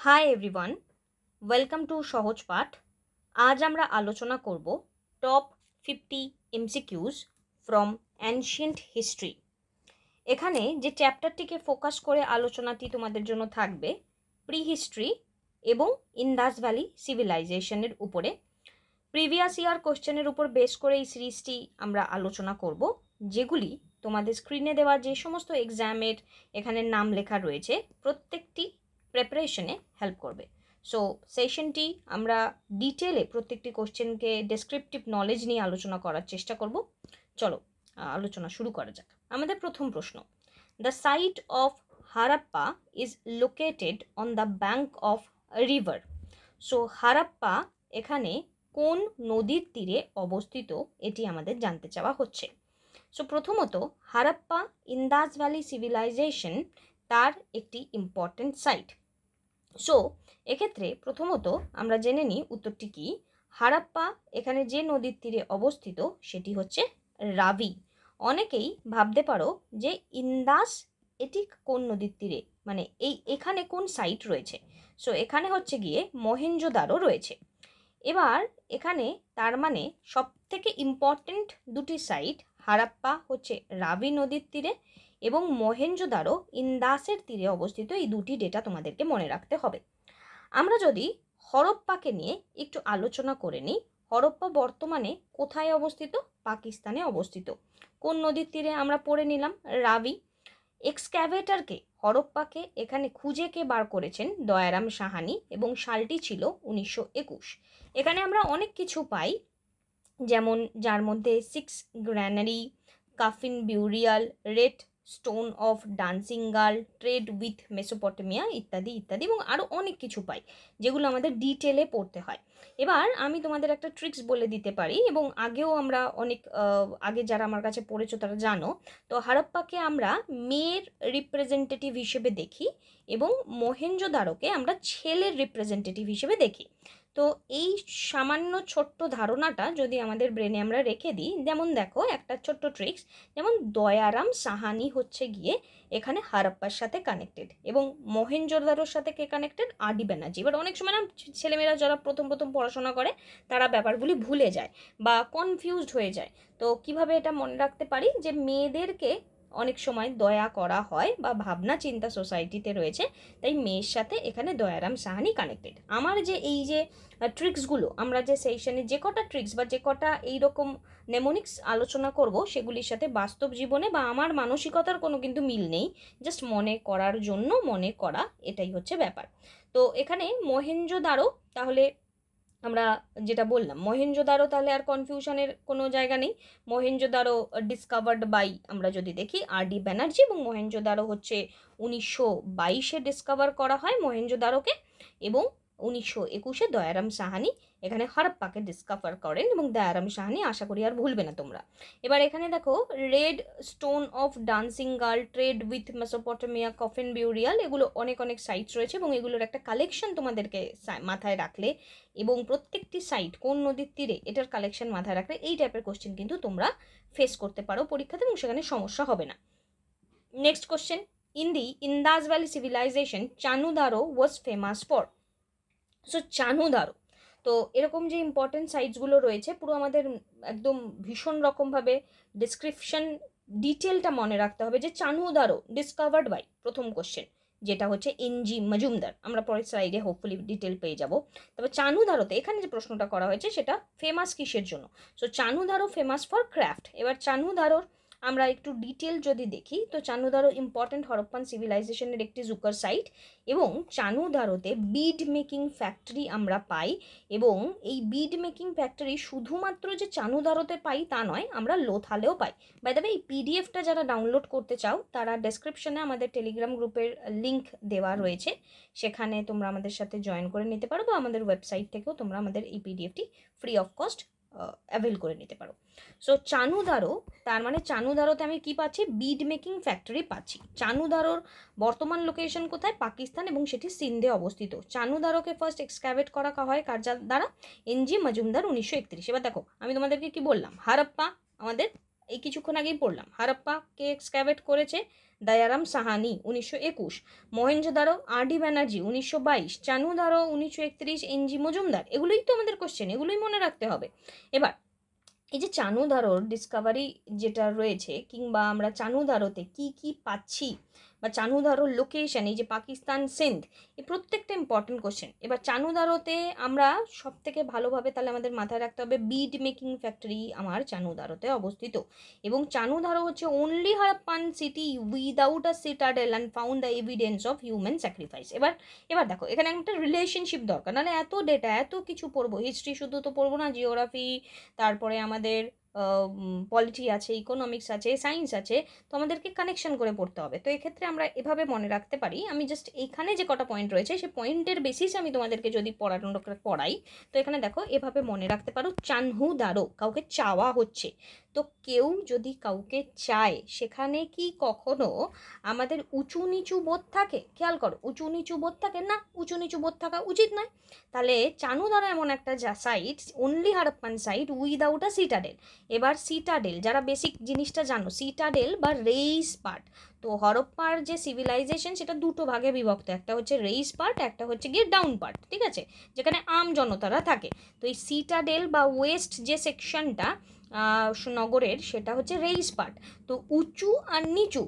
Hi everyone, welcome to সহজ পাঠ। আজ আমরা আলোচনা করব top 50 MCQs from ancient history. এখানে যে চ্যাপ্টারটিকে ফোকাস করে আলোচনাটি তোমাদের জন্য থাকবে প্রি হিস্ট্রি এবং ইন্দাস ভ্যালি সিভিলাইজেশনের উপরে। প্রিভিয়াস ইয়ার কোশ্চেনের উপর বেস করে এই সিরিজটি আমরা আলোচনা করব, যেগুলি তোমাদের স্ক্রিনে দেওয়া যে সমস্ত এক্সামের এখানে নাম লেখা রয়েছে প্রত্যেকটি প্রিপারেশনে হেল্প করবে। সো সেশনটি আমরা ডিটেলে প্রত্যেকটি কোশ্চেনকে ডেসক্রিপটিভ নলেজ নিয়ে আলোচনা করার চেষ্টা করব। চলো আলোচনা শুরু করা যাক। আমাদের প্রথম প্রশ্ন, the site of Harappa is located on the bank of river. So Harappa এখানে কোন নদীর তীরে অবস্থিত, এটি আমাদের জানতে চাওয়া হচ্ছে। সো প্রথমত হারাপ্পা ইন্দাস ভ্যালি সিভিলাইজেশন তার একটি ইম্পর্টেন্ট সাইট। সো এক্ষেত্রে প্রথমত আমরা জেনে নিই উত্তরটি কি। হারাপ্পা এখানে যে নদীর তীরে অবস্থিত সেটি হচ্ছে রাভি। অনেকেই ভাবতে পারো যে ইন্দাস এটি কোন নদীর তীরে, মানে এখানে কোন সাইট রয়েছে। সো এখানে হচ্ছে গিয়ে মহেঞ্জোদারো রয়েছে। এবার এখানে তার মানে সব থেকে ইম্পর্টেন্ট দুটি সাইট হারাপ্পা হচ্ছে রাভি নদীর তীরে এবং মহেঞ্জোদারো ইন্দাসের তীরে অবস্থিত। এই দুটি ডেটা তোমাদেরকে মনে রাখতে হবে। আমরা যদি হরপ্পাকে নিয়ে একটু আলোচনা করে নিই, হরপ্পা বর্তমানে কোথায় অবস্থিত? পাকিস্তানে অবস্থিত। কোন নদীর তীরে? আমরা পড়ে নিলাম রাভি। এক্সক্যাভেটারকে হরপ্পাকে এখানে খুঁজে কে বার করেছেন? দয়ারাম সাহানি, এবং সালটি ছিল 1921। এখানে আমরা অনেক কিছু পাই, যেমন যার মধ্যে 6 granary, coffin burial, red stone of dancing girl, trade with Mesopotamia ইত্যাদি ইত্যাদি, এবং আরও অনেক কিছু পাই যেগুলো আমাদের ডিটেলে পড়তে হয়। এবার আমি তোমাদের একটা ট্রিক্স বলে দিতে পারি, এবং আগেও আমরা অনেক আগে যারা আমার কাছে পড়েছো তারা জানো। তো হারাপ্পাকে আমরা মেয়ের রিপ্রেজেন্টেটিভ হিসেবে দেখি এবং মহেঞ্জোদারোকে আমরা ছেলের রিপ্রেজেন্টেটিভ হিসেবে দেখি। তো এই সামান্য ছোট্ট ধারণাটা যদি আমাদের ব্রেনে আমরা রেখে দিই, যেমন দেখো একটা ছোট্ট ট্রিক্স, যেমন দয়ারাম সাহানি হচ্ছে গিয়ে এখানে হারাপ্পার সাথে কানেক্টেড এবং মহেঞ্জোদারোর সাথে কে কানেক্টেড? আর.ডি. ব্যানার্জি। এবার অনেক সময় না ছেলেমেয়েরা যারা প্রথম প্রথম পড়াশোনা করে তারা ব্যাপারগুলি ভুলে যায় বা কনফিউজড হয়ে যায়। তো কিভাবে এটা মনে রাখতে পারি যে মেয়েদেরকে অনেক সময় দয়া করা হয় বা ভাবনা চিন্তা সোসাইটিতে রয়েছে, তাই মেয়ের সাথে এখানে দয়ারাম সাহানি কানেক্টেড। আমার যে এই যে ট্রিক্সগুলো, আমরা যে সেশনে যে কটা ট্রিক্স বা যে কটা এইরকম নেমোনিক্স আলোচনা করব, সেগুলির সাথে বাস্তব জীবনে বা আমার মানসিকতার কোনো কিন্তু মিল নেই, জাস্ট মনে করার জন্য মনে করা, এটাই হচ্ছে ব্যাপার। তো এখানে মহেঞ্জোদারো, তাহলে আমরা যেটা বললাম মহেঞ্জোদারো, তাহলে আর কনফিউশনের কোনো জায়গা নেই। মহেঞ্জোদারো ডিসকভার্ড বাই, আমরা যদি দেখি আর.ডি. ব্যানার্জি, এবং মহেঞ্জোদারো হচ্ছে 1922-এ ডিসকভার করা হয় মহেঞ্জোদারোকে, এবং 1921-এ দয়ারাম সাহানি এখানে হারাপ্পাকে ডিসকভার করেন, এবং দয়ারাম সাহানি আশা করি আর ভুলবে না তোমরা। এবার এখানে দেখো red stone of dancing girl, trade with Mesopotamia, coffin burial, এগুলো অনেক অনেক সাইটস রয়েছে এবং এগুলোর একটা কালেকশন তোমাদেরকে মাথায় রাখলে এবং প্রত্যেকটি সাইট কোন নদীর তীরে এটার কালেকশন মাথায় রাখলে এই টাইপের কোশ্চেন কিন্তু তোমরা ফেস করতে পারো পরীক্ষাতে, এবং সেখানে সমস্যা হবে না। Next question, in the Indus valley civilisation Chanhudaro was famous for. So Chanhudaro, তো এরকম যে ইম্পর্টেন্ট সাইটসগুলো রয়েছে পুরো আমাদের একদম ভীষণ রকমভাবে ডিসক্রিপশন ডিটেলটা মনে রাখতে হবে, যে চানুদারো ডিসকভার্ড বাই, প্রথম কোশ্চেন যেটা হচ্ছে এনজি মজুমদার, আমরা পরের স্লাইডে হোপফুলি ডিটেল পেয়ে যাব। তবে চানুদারোতে এখানে যে প্রশ্নটা করা হয়েছে সেটা ফেমাস কিসের জন্য? So Chanhudaro famous for craft. এবার চানুদারোর আমরা একটু ডিটেল যদি দেখি, তো চানুদারো ইম্পর্টেন্ট হরপ্পান সিভিলাইজেশনের একটি জুকার সাইট, এবং চানুদারোতে বিড মেকিং ফ্যাক্টরি আমরা পাই, এবং এই বিড মেকিং ফ্যাক্টরি শুধুমাত্র যে চানুদারোতে পাই তা নয়, আমরা লোথালেও পাই। বাই দ্য ওয়ে, এই পিডিএফটা যারা ডাউনলোড করতে চাও তারা ডেসক্রিপশনে আমাদের টেলিগ্রাম গ্রুপের লিঙ্ক দেওয়া রয়েছে, সেখানে তোমরা আমাদের সাথে জয়েন করে নিতে পারো, বা আমাদের ওয়েবসাইট থেকেও তোমরা আমাদের এই পিডিএফটি ফ্রি অফ কস্ট অ্যাভেল করে নিতে পারো। সো চানুদারো, তার মানে চানুদারোতে আমি কি পাচ্ছি? বিড মেকিং ফ্যাক্টরি পাচ্ছি। চানুদারোর বর্তমান লোকেশন কোথায়? পাকিস্তান, এবং সেটি সিন্ধে অবস্থিত। চানুদারোকে ফার্স্ট এক্সক্যাভেট করা হয় কার দ্বারা? এনজি মজুমদার 1931। এবার দেখো আমি তোমাদেরকে কি বললাম, হারাপ্পা আমাদের এই কিছুক্ষণ আগেই পড়লাম, হারাপ্পা কে এক্সক্যাভেট করেছে? দয়ারাম সাহানি 1921, মহেঞ্জোদারো আর.ডি. ব্যানার্জি 1922, চানুদারো 1931, এন.জি. মজুমদার। এগুলোই তো আমাদের কোশ্চেন, এগুলোই মনে রাখতে হবে। এবার এই যে চানুদারোর ডিসকাভারি যেটা রয়েছে, কিংবা আমরা চানুদারোতে কি কি পাচ্ছি, বা চানুদারোর লোকেশন, এই যে পাকিস্তান সিন্ধ, এই প্রত্যেকটা ইম্পর্টেন্ট কোশ্চেন। এবার চানুদারোতে আমরা সব থেকে ভালোভাবে তাহলে আমাদের মাথায় রাখতে হবে বিড মেকিং ফ্যাক্টরি আমার চানুদারোতে অবস্থিত, এবং চানুদারো হচ্ছে only Harappan city without a citadel and found the evidence of human sacrifice. এবার দেখো এখানে একটা রিলেশনশিপ দরকার, নাহলে এত ডেটা এত কিছু পড়বো, হিস্ট্রি শুধু তো পড়বো না, জিওগ্রাফি, তারপরে আমাদের পলিটি আছে, ইকোনমিক্স আছে, সায়েন্স আছে, তো আমাদেরকে কানেকশন করে পড়তে হবে। তো এক্ষেত্রে আমরা এভাবে মনে রাখতে পারি, আমি জাস্ট এইখানে যে কটা পয়েন্ট রয়েছে সেই পয়েন্টের বেসিস আমি তোমাদেরকে যদি পড়াই, তো এখানে দেখো এভাবে মনে রাখতে পারো, চানহু দারো, কাউকে চাওয়া হচ্ছে। তো কেউ যদি কাউকে চায়, সেখানে কি কখনো আমাদের উঁচু নিচু বোধ থাকে? খেয়াল করো, উঁচু নিচু বোধ থাকে না, উঁচু নিচু বোধ থাকা উচিত নয়। তাহলে চানুদারো এমন একটা site, only Harappan site without a citadel. এবার সিটাডেল, যারা বেসিক জিনিসটা জানো, সিটাডেল বা রেইস পার্ট, তো হরপ্পার যে সিভিলাইজেশন সেটা দুটো ভাগে বিভক্ত, একটা হচ্ছে রেইস পার্ট, একটা হচ্ছে গিয়ে ডাউন পার্ট, ঠিক আছে, যেখানে আম জনতারা থাকে। তো এই সিটাডেল বা ওয়েস্ট যে সেকশনটা নগরের, সেটা হচ্ছে রেইস পার্ট। তো উঁচু আর নিচু,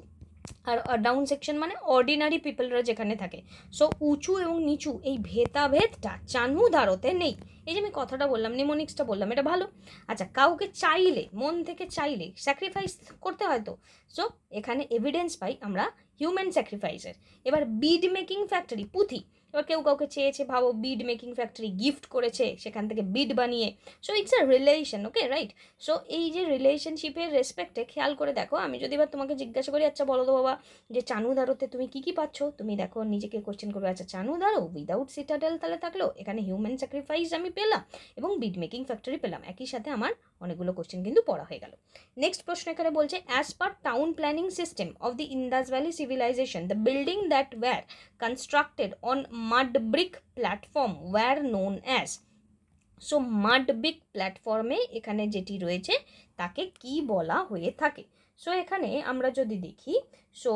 আর ডাউন সেকশন মানে অর্ডিনারি পিপলরা যেখানে থাকে। সো উঁচু এবং নিচু এই ভেদাভেদটা চানুদারোতে নেই। এই যে আমি কথাটা বললাম, নিমোনিক্সটা বললাম, এটা ভালো। আচ্ছা, কাউকে চাইলে, মন থেকে চাইলে স্যাক্রিফাইস করতে হয় তো, সো এখানে এভিডেন্স পাই আমরা হিউম্যান স্যাক্রিফাইসের। এবার বিড মেকিং ফ্যাক্টরি, পুঁথি, এবার কেউ কাউকে চেয়েছে, ভাবো বিড মেকিং ফ্যাক্টরি গিফট করেছে, সেখান থেকে বিড বানিয়ে, so it's a relation, okay, right. So এই যে রিলেশনশিপের রেসপেক্টে খেয়াল করে দেখো, আমি যদি এবার তোমাকে জিজ্ঞাসা করি, আচ্ছা বলো তো বাবা, যে চানুদারোতে তুমি কি কি পাচ্ছ, তুমি দেখো নিজেকে কোশ্চেন করবে, আচ্ছা চানুদারো উইদাউট সিটাডেল তাহলে থাকলো, এখানে হিউম্যান স্যাক্রিফাইস আমি পেলাম এবং বিড মেকিং ফ্যাক্টরি পেলাম, একই সাথে আমার অনেকগুলো কোশ্চেন কিন্তু পড়া হয়ে গেল। নেক্সট প্রশ্ন এখানে বলছে, as per town planning system of the Indus valley civilisation the building that were constructed on mud brick platform were known as. So mud brick প্ল্যাটফর্মে এখানে যেটি রয়েছে তাকে কি বলা হয়ে থাকে? সো এখানে আমরা যদি দেখি, সো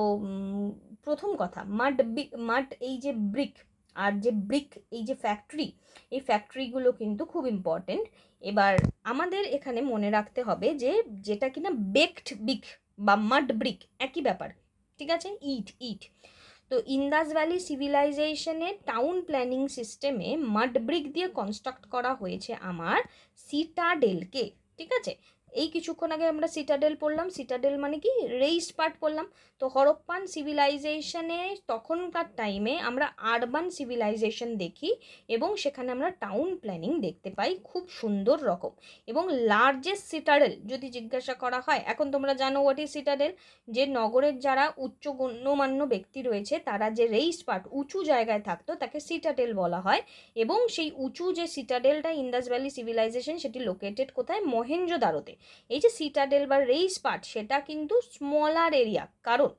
প্রথম কথা, মাড এই যে ব্রিক, আর যে ব্রিক এই যে ফ্যাক্টরি, এই ফ্যাক্টরিগুলো কিন্তু খুব ইম্পর্টেন্ট। এবার আমাদের এখানে মনে রাখতে হবে যে যেটা কিনা বেকড ব্রিক বা মাড ব্রিক একই ব্যাপার, ঠিক আছে, ইট। তো ইন্দাস ভ্যালি সিভিলাইজেশনের টাউন প্ল্যানিং সিস্টেমে মাড ব্রিক দিয়ে কনস্ট্রাক্ট করা হয়েছে আমার সিটাডেলকে, ঠিক আছে। এই কিছুক্ষণ আগে আমরা সিটাডেল পড়লাম, সিটাডেল মানে কি, রেইসড পার্ট পড়লাম। তো হরপ্পান সিভিলাইজেশনে তখনকার টাইমে আমরা আরবান সিভিলাইজেশন দেখি, এবং সেখানে আমরা টাউন প্ল্যানিং দেখতে পাই খুব সুন্দর রকম। এবং লার্জেস্ট সিটাডেল যদি জিজ্ঞাসা করা হয়, এখন তোমরা জানো হোয়াট ইজ সিটাডেল, যে নগরের যারা উচ্চ গণ্যমান্য ব্যক্তি রয়েছে, তারা যে রেইসড পার্ট উঁচু জায়গায় থাকতো তাকে সিটাডেল বলা হয়। এবং সেই উঁচু যে সিটাডেলটা ইন্দাস ভ্যালি সিভিলাইজেশন, সেটি লোকেটেড কোথায়? মহেঞ্জোদারোতে। এই যে সিটাডেল বা রেইস পার্ট, সেটা কিন্তু স্মলার এরিয়া, কারণ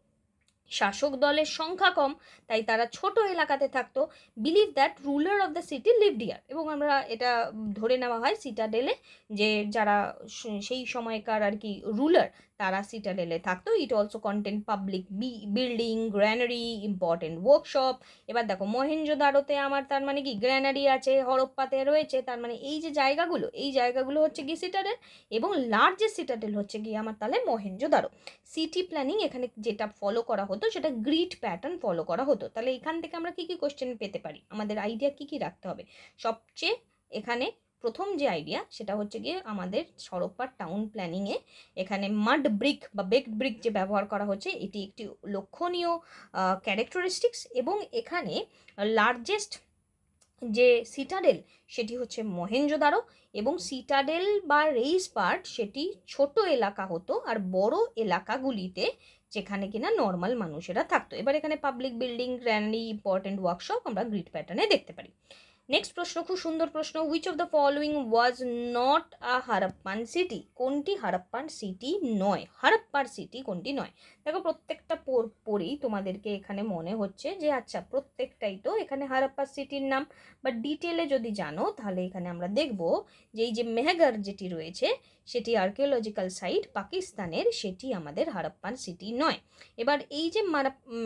শাসক দলের সংখ্যা কম, তাই তারা ছোট এলাকাতে থাকতো। Believe that ruler of the city lived here, এবং আমরা এটা ধরে নেওয়া হয় সিটাডেলে যে যারা সেই সময়কার আর কি রুলার, তারা সিটাডেলে থাকতো। It also contained public building, granary, important workshop. এবার দেখো মহেঞ্জোদারোতে আমার তার মানে কি গ্র্যানারি আছে, হরপ্পাতে রয়েছে, তার মানে এই যে জায়গাগুলো, এই জায়গাগুলো হচ্ছে কি সিটাডেল, এবং লার্জেস্ট সিটাডেল হচ্ছে কি আমার তাহলে মহেঞ্জোদারো। সিটি প্ল্যানিং এখানে যেটা ফলো করা হতো সেটা গ্রিড প্যাটার্ন ফলো করা হতো। তাহলে এখান থেকে আমরা কি কি কোশ্চেন পেতে পারি, আমাদের আইডিয়া কি কি রাখতে হবে? সবচেয়ে এখানে প্রথম যে আইডিয়া সেটা হচ্ছে গিয়ে আমাদের হরপ্পার টাউন প্ল্যানিংয়ে এখানে মাড ব্রিক বা বেকড ব্রিক যে ব্যবহার করা হচ্ছে, এটি একটি লক্ষণীয় ক্যারেক্টারিস্টিক্স। এবং এখানে লার্জেস্ট যে সিটাডেল সেটি হচ্ছে মহেঞ্জোদারো, এবং সিটাডেল বা রেইস পার্ট সেটি ছোট এলাকা হতো, আর বড় এলাকাগুলিতে যেখানে কিনা নর্মাল মানুষেরা থাকতো। এবার এখানে public building, granary, important workshop আমরা গ্রিড প্যাটার্নে দেখতে পারি। নেক্সট প্রশ্ন, খুব সুন্দর প্রশ্ন, which of the following was not a Harappan city? কোনটি হারাপ্পান সিটি নয়? হারাপ্পার সিটি কোনটি নয়? দেখো প্রত্যেকটা পরেই তোমাদেরকে এখানে মনে হচ্ছে যে আচ্ছা প্রত্যেকটাই তো এখানে হারাপ্পার সিটির নাম, বাট ডিটেলে যদি জানো তাহলে এখানে আমরা দেখব যে এই যে মেহেরগড় যেটি রয়েছে সেটি আর্কিওলজিক্যাল সাইট পাকিস্তানের, সেটি আমাদের হারাপ্পান সিটি নয়। এবার এই যে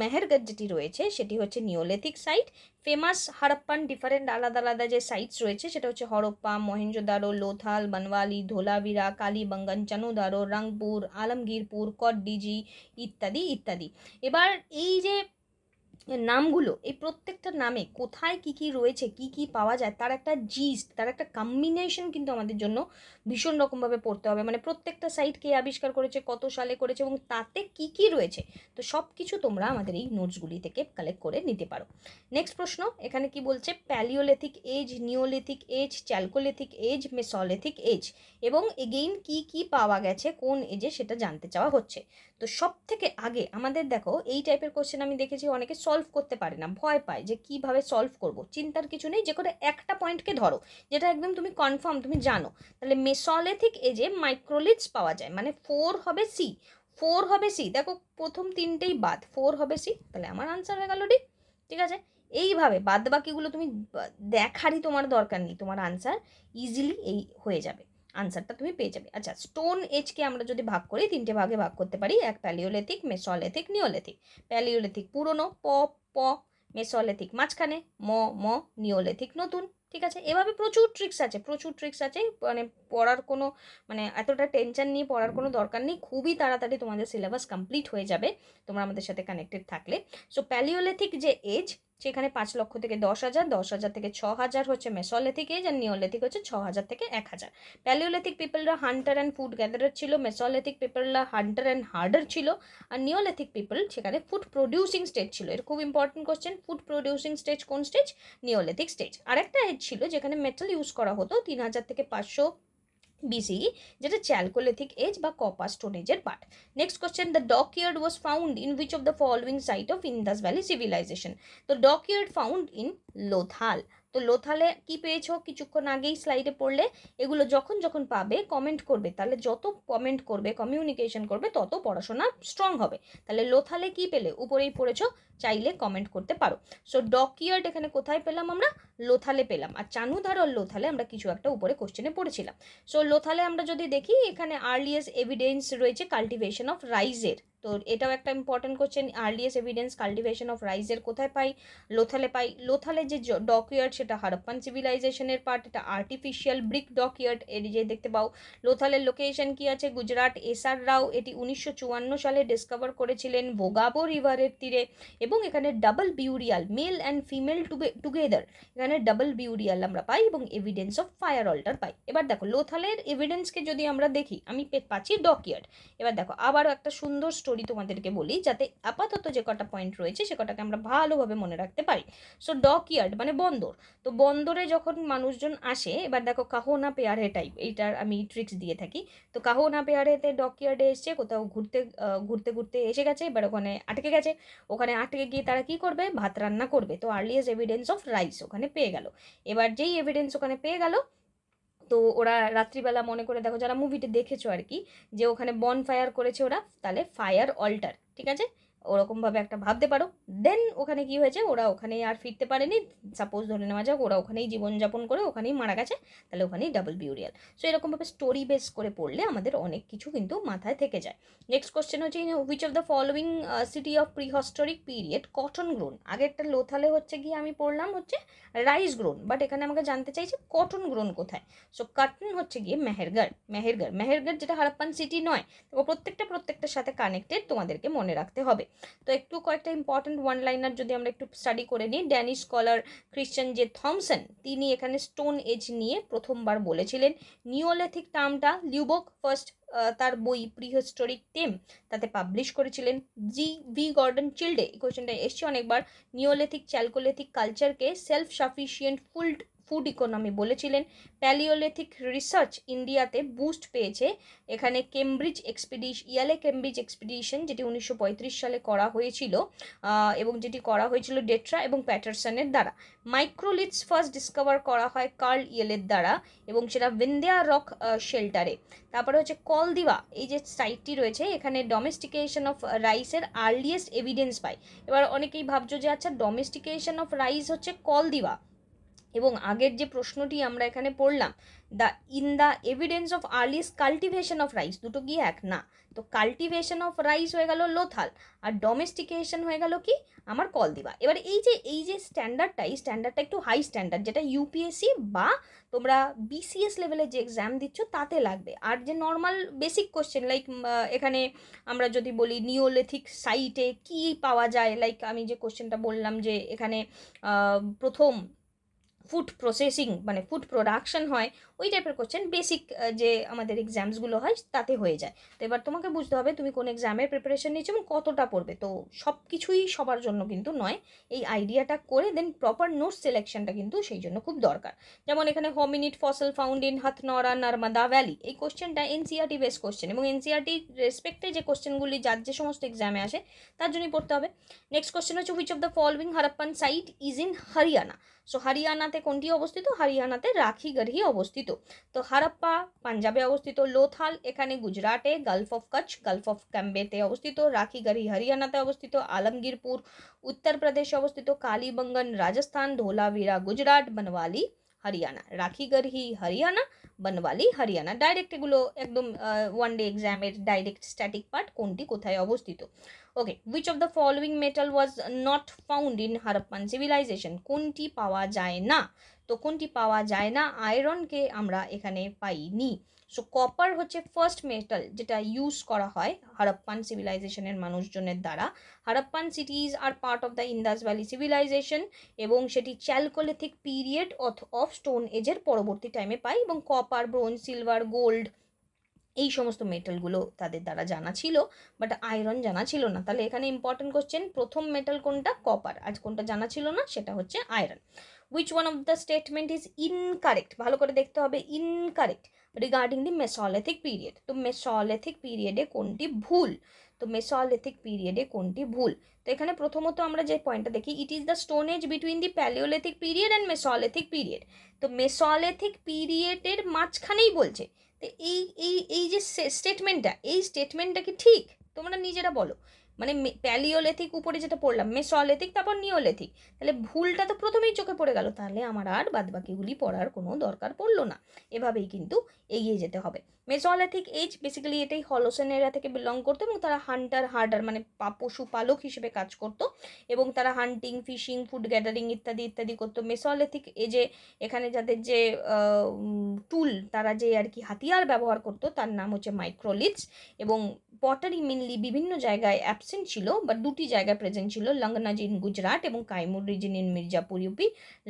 মেহেরগড় যেটি রয়েছে সেটি হচ্ছে neolithic site. Famous Harappan different আলাদা আলাদা যে সাইটস রয়েছে সেটা হচ্ছে হরপ্পা, মহেঞ্জোদারো, লোথাল, বনওয়ালি, ধোলাভিরা, কালীবঙ্গন, চানুদারো, রংপুর, আলমগীরপুর, কটডিজি ইত্যাদি ইত্যাদি। এবার এই যে নামগুলো, এই প্রত্যেকটা নামে কোথায় কি কি রয়েছে, কি কি পাওয়া যায়, তার একটা জিস্ট, তার একটা কম্বিনেশন কিন্তু আমাদের জন্য ভীষণ রকমভাবে পড়তে হবে। মানে প্রত্যেকটা সাইট কে আবিষ্কার করেছে, কত সালে করেছে এবং তাতে কি কি রয়েছে, তো সব কিছু তোমরা আমাদের এই নোটসগুলি থেকে কালেক্ট করে নিতে পারো। নেক্সট প্রশ্ন এখানে কি বলছে, Palaeolithic age, Neolithic age, Chalcolithic age, Mesolithic age, এবং এগেইন কি কি পাওয়া গেছে কোন এজে সেটা জানতে চাওয়া হচ্ছে। তো সব থেকে আগে আমাদের দেখো এই টাইপের কোশ্চেন আমি দেখেছি অনেকে সলভ করতে পারে না, ভয় পায় যে কিভাবে সলভ করব। চিন্তার কিছু নেই, যে করে একটা পয়েন্টকে ধরো যেটা একদম তুমি কনফার্ম তুমি জানো। তাহলে মেসোলিথিক এজে মাইক্রোলিথস পাওয়া যায়, মানে 4 হবে সি, 4 হবে সি। দেখো প্রথম তিনটেই বাদ, 4 হবে সি, তাহলে আমার আনসার হয়ে গেল ডি। ঠিক আছে, এইভাবে বাদ বাকিগুলো তুমি দেখারই তোমার দরকার নেই, তোমার আনসার ইজিলি এই হয়ে যাবে, আনসারটা তুমি পেয়ে যাবে। আচ্ছা, স্টোন এজকে আমরা যদি ভাগ করি, তিনটে ভাগে ভাগ করতে পারি, এক প্যালিওলিথিক, মেসোলিথিক, নিওলিথিক। প্যালিওলিথিক পুরনো, প প, মেসোলিথিক মাঝখানে, ম ম, নিওলিথিক নতুন। ঠিক আছে, এভাবে প্রচুর ট্রিক্স আছে, প্রচুর ট্রিক্স আছে, মানে পড়ার কোনো মানে এতটা টেনশন নিয়ে পড়ার কোনো দরকার নেই, খুবই তাড়াতাড়ি তোমাদের সিলেবাস কমপ্লিট হয়ে যাবে তোমরা আমাদের সাথে কানেক্টেড থাকলে। সো প্যালিওলিথিক যে এজ সেখানে 5 লক্ষ থেকে 10,000, 10,000 থেকে 6,000 হচ্ছে মেসোলিথিক এজ, আর নিওলিথিক হচ্ছে 6,000 থেকে 1,000। প্যালিওলিথিক পিপলরা হান্টার অ্যান্ড ফুড গ্যাদারার ছিল, মেসোলিথিক পিপলরা হান্টার অ্যান্ড হার্ডার ছিল, আর নিওলিথিক পিপল সেখানে ফুড প্রডিউসিং স্টেজ ছিল। এটা খুব important question, food producing stage কোন স্টেজ? Neolithic stage. আরেকটা এজ ছিল যেখানে মেটাল ইউজ করা হতো 3,000 থেকে 500 BCE, যেটা চ্যালকোলিথিক এজ বা কপার স্টোন এজের part. Next question, the dockyard was found in which of the following site of Indus valley civilisation? তো ডকইয়ার্ড ফাউন্ড ইন লোথাল। তো লোথালে কি পেয়েছো কিছুক্ষণ আগেই স্লাইডে পড়লে, এগুলো যখন যখন পাবে কমেন্ট করবে, তাহলে যত কমেন্ট করবে কমিউনিকেশন করবে তত পড়াশোনা স্ট্রং হবে। তাহলে লোথালে কি পেলে, উপরেই পড়েছো, চাইলে কমেন্ট করতে পারো। সো ডকইয়ার্ড এখানে কোথায় পেলাম আমরা? লোথালে পেলাম। আর চানুধার আর লোথালে আমরা কিছু একটা উপরে কোশ্চেনে পড়েছিলাম। সো লোথালে আমরা যদি দেখি এখানে আর্লিয়েস্ট এভিডেন্স রয়েছে কাল্টিভেশন অফ রাইজের, তো এটাও একটা important question, earliest evidence cultivation of রাইজের কোথায় পাই? লোথালে পাই। লোথালে যে ডকইয়ার্ড সেটা হারাপ্পান সিভিলাইজেশনের পার্ট, এটা আর্টিফিশিয়াল ব্রিক ডকইয়ার্ড, এর যে দেখতে পাও। লোথালের লোকেশন কি আছে? গুজরাট। এসআর রাও এটি 1954 সালে ডিসকভার করেছিলেন ভোগাবো রিভারের তীরে, এবং এখানে double burial, male and female together, এখানে ডাবল বিউরিয়াল আমরা পাই এবং এভিডেন্স অফ ফায়ার অল্টার পাই। এবার দেখো লোথালের এভিডেন্সকে যদি আমরা দেখি, আমি পাচ্ছি ডকইয়ার্ড। এবার দেখো আবারও একটা সুন্দর স্টোরি তোমাদেরকে বলি, যাতে আপাতত যে কটা পয়েন্ট রয়েছে সে কটাকে আমরা ভালোভাবে মনে রাখতে পারি। সো ডকইয়ার্ড মানে বন্দর, তো বন্দরে যখন মানুষজন আসে, এবার দেখো কাহোনা পেয়ারে টাইপ, এইটার আমি ট্রিক্স দিয়ে থাকি। তো কাহোনা পেয়ারেতে ডকইয়ার্ডে এসছে, কোথাও ঘুরতে ঘুরতে ঘুরতে এসে গেছে, এবার ওখানে আটকে গেছে, ওখানে আটকে গিয়ে তারা কি করবে? ভাত রান্না করবে। তো আর্লিয়েস্ট এভিডেন্স অফ রাইস ওখানে পেয়ে গেল। এবার যেই এভিডেন্স ওখানে পেয়ে গেল, তো ওরা রাত্রিবেলা মনে করে দেখো যারা মুভিটা দেখেছো আর কি, যে ওখানে বন ফায়ার করেছে ওরা, তাহলে ফায়ার অল্টার, ঠিক আছে, ওরকমভাবে একটা ভাবতে পারো। দেন ওখানে কি হয়েছে, ওরা ওখানেই আর ফিরতে পারেনি, সাপোজ ধরে নেওয়া যাক ওরা ওখানেই জীবনযাপন করে ওখানেই মারা গেছে, তাহলে ওখানেই ডাবল বিউরিয়াল। সো এরকমভাবে স্টোরি বেস করে পড়লে আমাদের অনেক কিছু কিন্তু মাথায় থেকে যায়। নেক্সট কোশ্চেন হচ্ছে, which of the following city of pre historic period cotton grown? আগেরটা লোথালে হচ্ছে গিয়ে আমি পড়লাম হচ্ছে রাইস গ্রোন, বাট এখানে আমাকে জানতে চাইছে কটন গ্রোন কোথায়। সো কটন হচ্ছে গিয়ে মেহেরগড়। মেহেরগড় যেটা হারাপ্পান সিটি নয়, তো প্রত্যেকটার সাথে কানেক্টেড, তোমাদেরকে মনে রাখতে হবে। তো একটু কয়েকটা ইম্পর্টেন্ট ওয়ান লাইনার যদি আমরা একটু স্টাডি করে নিই, Danish scholar Christian J Thomsen, তিনি এখানে স্টোন এজ নিয়ে প্রথমবার বলেছিলেন। নিওলিথিক টার্মটা লিউবক ফার্স্ট তার বই প্রিহিস্টোরিক টেম তাতে পাবলিশ করেছিলেন। জি.ভি. গর্ডন চিল্ডে, এই কোয়েশ্চেনটা এসছে অনেকবার, নিওলিথিক চ্যালকোলিথিক কালচারকে সেলফ সাফিসিয়েন্ট ফুড ইকোনমি বলেছিলেন। প্যালিওলিথিক রিসার্চ ইন্ডিয়াতে বুস্ট পেয়েছে এখানে ইয়ালে কেমব্রিজ এক্সপিডিশন, যেটি 1935 সালে করা হয়েছিল এবং যেটি করা হয়েছিল ডেট্রা এবং প্যাটারসনের দ্বারা। মাইক্রোলিথস ফার্স্ট ডিসকভার করা হয় কার্ল ইয়েলের দ্বারা এবং সেটা ভিন্ধ্যা রক শেল্টারে। তারপরে হচ্ছে কলদিবা, এই যে সাইটটি রয়েছে এখানে ডোমেস্টিকেশন অফ রাইসের আর্লিয়েস্ট এভিডেন্স পাই। এবার অনেকেই ভাবছো যে আচ্ছা ডোমেস্টিকেশন অফ রাইস হচ্ছে কলদিবা, এবং আগের যে প্রশ্নটি আমরা এখানে পড়লাম in the evidence of earliest cultivation of rice, দুটো কি এক না? তো কাল্টিভেশন অফ রাইস হয়ে গেল লোথাল, আর ডোমেস্টিকেশন হয়ে গেল কি আমার কলদিবা। এবার এই যে স্ট্যান্ডার্ডটা, এই স্ট্যান্ডার্ডটা একটু হাই স্ট্যান্ডার্ড, যেটা ইউপিএসসি বা তোমরা বিসিএস লেভেলে যে এক্সাম দিচ্ছ তাতে লাগবে। আর যে নর্মাল বেসিক কোশ্চেন লাইক এখানে আমরা যদি বলি নিওলিথিক সাইটে কি পাওয়া যায়, লাইক আমি যে কোশ্চেনটা বললাম যে এখানে প্রথম ফুড প্রসেসিং মানে ফুড প্রোডাকশন হয়, ওই টাইপের কোশ্চেন বেসিক যে আমাদের এক্সামসগুলো হয় তাতে হয়ে যায়। তো এবার তোমাকে বুঝতে হবে তুমি কোন এক্সামের প্রিপারেশন নিচ্ছ এবং কতটা পড়বে। তো সব কিছুই সবার জন্য কিন্তু নয়, এই আইডিয়াটা করে দেন প্রপার নোট সিলেকশনটা কিন্তু সেই জন্য খুব দরকার। যেমন এখানে হোমিনিড ফসল ফাউন্ড ইন হাথনরা নর্মদা ভ্যালি, এই কোশ্চেনটা এনসিআরটি বেস কোশ্চেন, এবং এনসিআরটি রেসপেক্টে যে কোশ্চেনগুলি যার যে সমস্ত এক্সামে আসে তার জন্যই পড়তে হবে। নেক্সট কোশ্চেন হচ্ছে which of the following Harappan site is in Haryana. So হরিয়ানাতে কোনটি অবস্থিত? হরিয়ানাতে রাখিগড়হি অবস্থিত। তো হারাপ্পা পাঞ্জাবে অবস্থিত, লোথাল এখানে গুজরাটে, gulf of Kutch gulf of ক্যাম্বেতে অবস্থিত, রাখিগড়হি হরিয়ানাতে অবস্থিত, আলমগীরপুর উত্তরপ্রদেশে অবস্থিত, কালীবঙ্গন রাজস্থান, ধোলাভিরা গুজরাট, বনওয়ালি হরিয়ানা। রাখিগড়হি হরিয়ানা, বনওয়ালি হরিয়ানা। ডাইরেক্ট এগুলো একদম ওয়ান ডে এক্সামের ডাইরেক্ট স্ট্যাটিক পার্ট, কোনটি কোথায় অবস্থিত। ওকে, which of the following metal was not found in Harappan civilization? কোনটি পাওয়া যায় না? তো কোনটি পাওয়া যায় না? আয়রনকে আমরা এখানে পাইনি। সো কপার হচ্ছে ফার্স্ট মেটাল যেটা ইউজ করা হয় হারাপ্পান সিভিলাইজেশনের মানুষজনের দ্বারা। Harappan cities are part of the Indus valley civilisation, এবং সেটি চ্যালকোলিথিক পিরিয়ড অফ স্টোন এজের পরবর্তী টাইমে পাই, এবং কপার, ব্রোঞ্জ, সিলভার, গোল্ড এই সমস্ত মেটালগুলো তাদের দ্বারা জানা ছিল, বাট আয়রন জানা ছিল না। তাহলে এখানে ইম্পর্টেন্ট কোশ্চেন, প্রথম মেটাল কোনটা? কপার। আজ কোনটা জানা ছিল না? সেটা হচ্ছে iron. Which one of the statement is incorrect? ভালো করে দেখতে হবে, ইনকারেক্ট রিগার্ডিং দি মেসোলিথিক পিরিয়ড। তো মেসোলিথিক পিরিয়ডে কোনটি ভুল? তো মেসোলিথিক পিরিয়ডে কোনটি ভুল? তো এখানে প্রথমত আমরা যে পয়েন্টটা দেখি, it is the stone age between the Palaeolithic period and Mesolithic period. তো মেসোলিথিক পিরিয়ডের মাঝখানেই বলছে। তো এই যে স্টেটমেন্টটা, এই স্টেটমেন্টটা কি ঠিক? তোমরা নিজেরা বলো। মানে প্যালিওলিথিক উপরে যেটা পড়লাম, মেসোলিথিক, তারপর নিওলিথিক, তাহলে ভুলটা তো প্রথমেই চোখে পড়ে গেল, তাহলে আমার আর বাদবাকিগুলি পড়ার কোনো দরকার পড়লো না। এভাবেই কিন্তু এগিয়ে যেতে হবে। মেসোলিথিক এজ বেসিক্যালি এটাই হলোসেন এরা থেকে বিলং করতো, এবং তারা হান্টার হার্ডার মানে পশুপালক হিসেবে কাজ করতো, এবং তারা হান্টিং, ফিশিং, ফুড গ্যাদারিং ইত্যাদি ইত্যাদি করতো। মেসোলিথিক এজে এখানে যাদের যে টুল, তারা যে আর কি হাতিয়ার ব্যবহার করতো তার নাম হচ্ছে মাইক্রোলিথস, এবং পটারি মেনলি বিভিন্ন জায়গায় অ্যাবসেন্ট ছিল, বাট দুটি জায়গায় প্রেজেন্ট ছিল, লঙ্গনাজ ইন গুজরাট এবং Kaimur region in Mirzapur UP.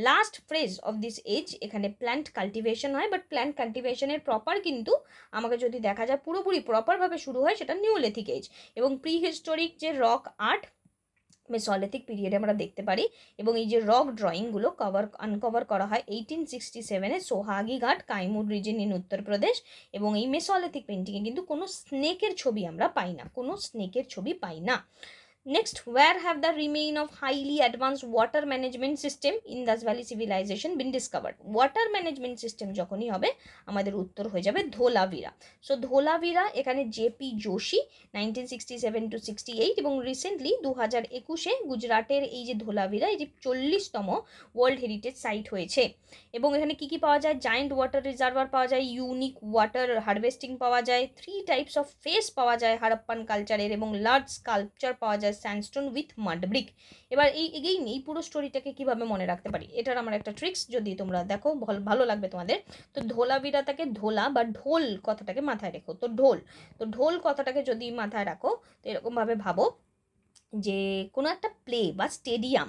Last phase of this age, এখানে প্ল্যান্ট কাল্টিভেশন হয়, বাট প্ল্যান্ট কাল্টিভেশনের প্রপার কিন্তু আমাকে যদি দেখা যায় পুরোপুরি প্রপারভাবে শুরু হয় সেটা নিওলিথিক এজ, এবং প্রি হিস্টোরিক যে রক আর্ট মেসোলিথিক পিরিয়ডে আমরা দেখতে পারি, এবং এই যে রক ড্রয়িংগুলো আনকভার করা হয় 1867-এ সোহাগী ঘাট, কাইমুর রিজন ইন উত্তরপ্রদেশ, এবং এই মেসোলিথিক পেন্টিংয়ে কিন্তু কোনো স্নেকের ছবি আমরা পাই না, কোনো স্নেকের ছবি পাই না। Next, where have the remain of highly advanced water management system in Indus Valley civilization been discovered? Water management system যখনই হবে আমাদের উত্তর হয়ে যাবে ধোলাভিরা। সো ধোলাভিরা এখানে জেপি যোশী 1967-68, এবং রিসেন্টলি 2021-এ গুজরাটের এই যে ধোলাভিরা, এই যে 40তম ওয়ার্ল্ড হেরিটেজ সাইট হয়েছে। এবং এখানে কি কি পাওয়া যায়? জায়েন্ট ওয়াটার রিজার্ভার পাওয়া যায়, ইউনিক ওয়াটার হারভেস্টিং পাওয়া যায়, 3 টাইপস অফ ফেস পাওয়া যায় হারাপ্পান কালচারের, এবং লার্জ স্কাল্পচার পাওয়া যায় স্যান্ডস্টোন উইথ মাড ব্রিক। এবার এই পুরো স্টোরিটাকে কিভাবে মনে রাখতে পারি, এটার আমার একটা ট্রিক্স যদি তোমরা দেখো ভালো লাগবে তোমাদের। তো ধোলাভিরাটাকে ধোলা বা ঢোল কথাটাকে মাথায় রেখো। তো ঢোল কথাটাকে যদি মাথায় রাখো, তো এরকমভাবে ভাবো যে কোনো একটা প্লে বা স্টেডিয়াম,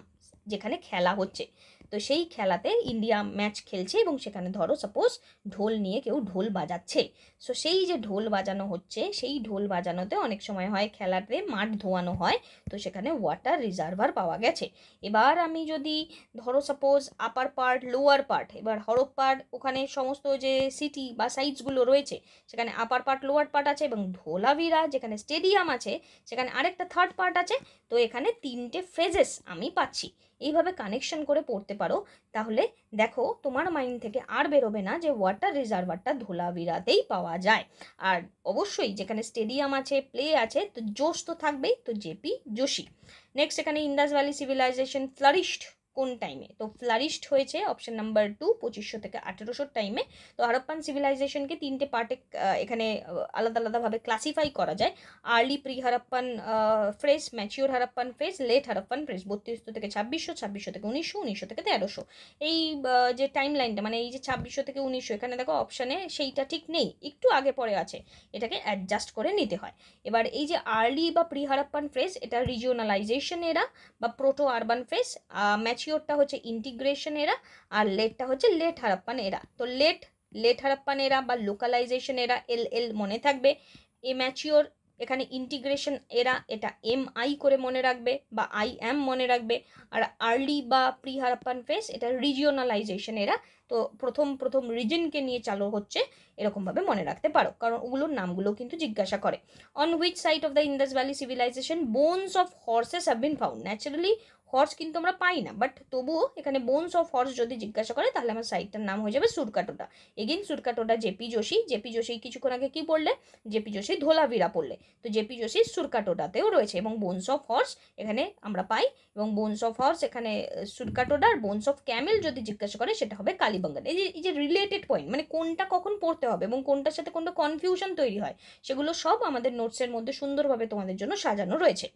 যেখানে খেলা হচ্ছে। তো সেই খেলাতে ইন্ডিয়া ম্যাচ খেলছে এবং সেখানে ধরো সাপোজ ঢোল নিয়ে কেউ ঢোল বাজাচ্ছে। সো সেই যে ঢোল বাজানো হচ্ছে, সেই ঢোল বাজানোতে অনেক সময় হয় খেলাতে মাঠ ধোয়ানো হয়, তো সেখানে ওয়াটার রিজার্ভার পাওয়া গেছে। এবার আমি যদি ধরো সাপোজ আপার পার্ট লোয়ার পার্ট, এবার হরপ্পার ওখানে সমস্ত যে সিটি বা সাইটসগুলো রয়েছে সেখানে আপার পার্ট লোয়ার পার্ট আছে, এবং ধোলাভিরা যেখানে স্টেডিয়াম আছে সেখানে আরেকটা থার্ড পার্ট আছে। তো এখানে তিনটে ফ্রেজেস আমি পাচ্ছি। এইভাবে কানেকশন করে পড়তে পারো, তাহলে দেখো তোমার মাইন্ড থেকে আর বেরোবে না যে ওয়াটার রিজার্ভারটা ধোলাভিরাতেই পাওয়া যায়। আর অবশ্যই যেখানে স্টেডিয়াম আছে, প্লে আছে, তো জোশ তো থাকবেই, তো জেপি যোশী। নেক্সট এখানে ইন্দাস ভ্যালি সিভিলাইজেশন ফ্লারিশড কোন টাইমে? তো ফ্লারিশড হয়েছে অপশন নাম্বার 2 2500 থেকে 1800 টাইমে। তো হারাপ্পান সিভিলাইজেশনকে তিনটে পার্টে এখানে আলাদা আলাদাভাবে ক্লাসিফাই করা যায়। Early pre Harappan phase, mature Harappan phase, late Harappan phase 3200 থেকে 2600, 2600 থেকে 1900, 1900 থেকে 1300। এই যে টাইম লাইনটা মানে এই যে 2600 থেকে 1900, এখানে দেখো অপশানে সেইটা ঠিক নেই, একটু আগে পরে আছে, এটাকে অ্যাডজাস্ট করে নিতে হয়। এবার এই যে আর্লি বা প্রি হারাপ্পান ফ্রেজ, এটা রিজিওনালাইজেশন এরা বা প্রোটো আরবান ফ্রেজ। ম্যাচিওরটা হচ্ছে ইন্টিগ্রেশন এরা, আর লেটটা হচ্ছে লেট হারাপ্পান এরা। তো লেট হারাপ্পান এরা বা লোকালাইজেশন এরা এল মনে থাকবে। এ ম্যাচিওর এখানে ইন্টিগ্রেশন এরা, এটা MI করে মনে রাখবে বা IM মনে রাখবে। আর আর্লি বা প্রি হারাপ্পান ফেস, এটা রিজিওনালাইজেশন এরা। তো প্রথম রিজনকে নিয়ে চালু হচ্ছে, এরকমভাবে মনে রাখতে পারো, কারণ ওগুলোর নামগুলো কিন্তু জিজ্ঞাসা করে। On which site of the Indus valley civilisation bones of horses have been found? Naturally horse কিন্তু আমরা পাই না, বাট তবুও এখানে বোনস অফ হর্স যদি জিজ্ঞাসা করে তাহলে আমার সাইটটার নাম হয়ে যাবে Surkotada. Again Surkotada JP Joshi. JP Joshi কিছুক্ষণ আগে কি পড়লে? জেপি যোশী ধোলাভিরা পড়লে। তো জেপি যোশী সুরকাটোটাতেও রয়েছে, এবং বোনস অফ হর্স এখানে আমরা পাই। এবং বোনস অফ হর্স এখানে সুরকাটোটা, আর বোনস অফ ক্যামেল যদি জিজ্ঞাসা করে সেটা হবে কালীবাঙ্গান। এই যে রিলেটেড পয়েন্ট, মানে কোনটা কখন পড়তে হবে এবং কোনটার সাথে কোনটা কনফিউশন তৈরি হয়, সেগুলো সব আমাদের নোটসের মধ্যে সুন্দরভাবে তোমাদের জন্য সাজানো রয়েছে।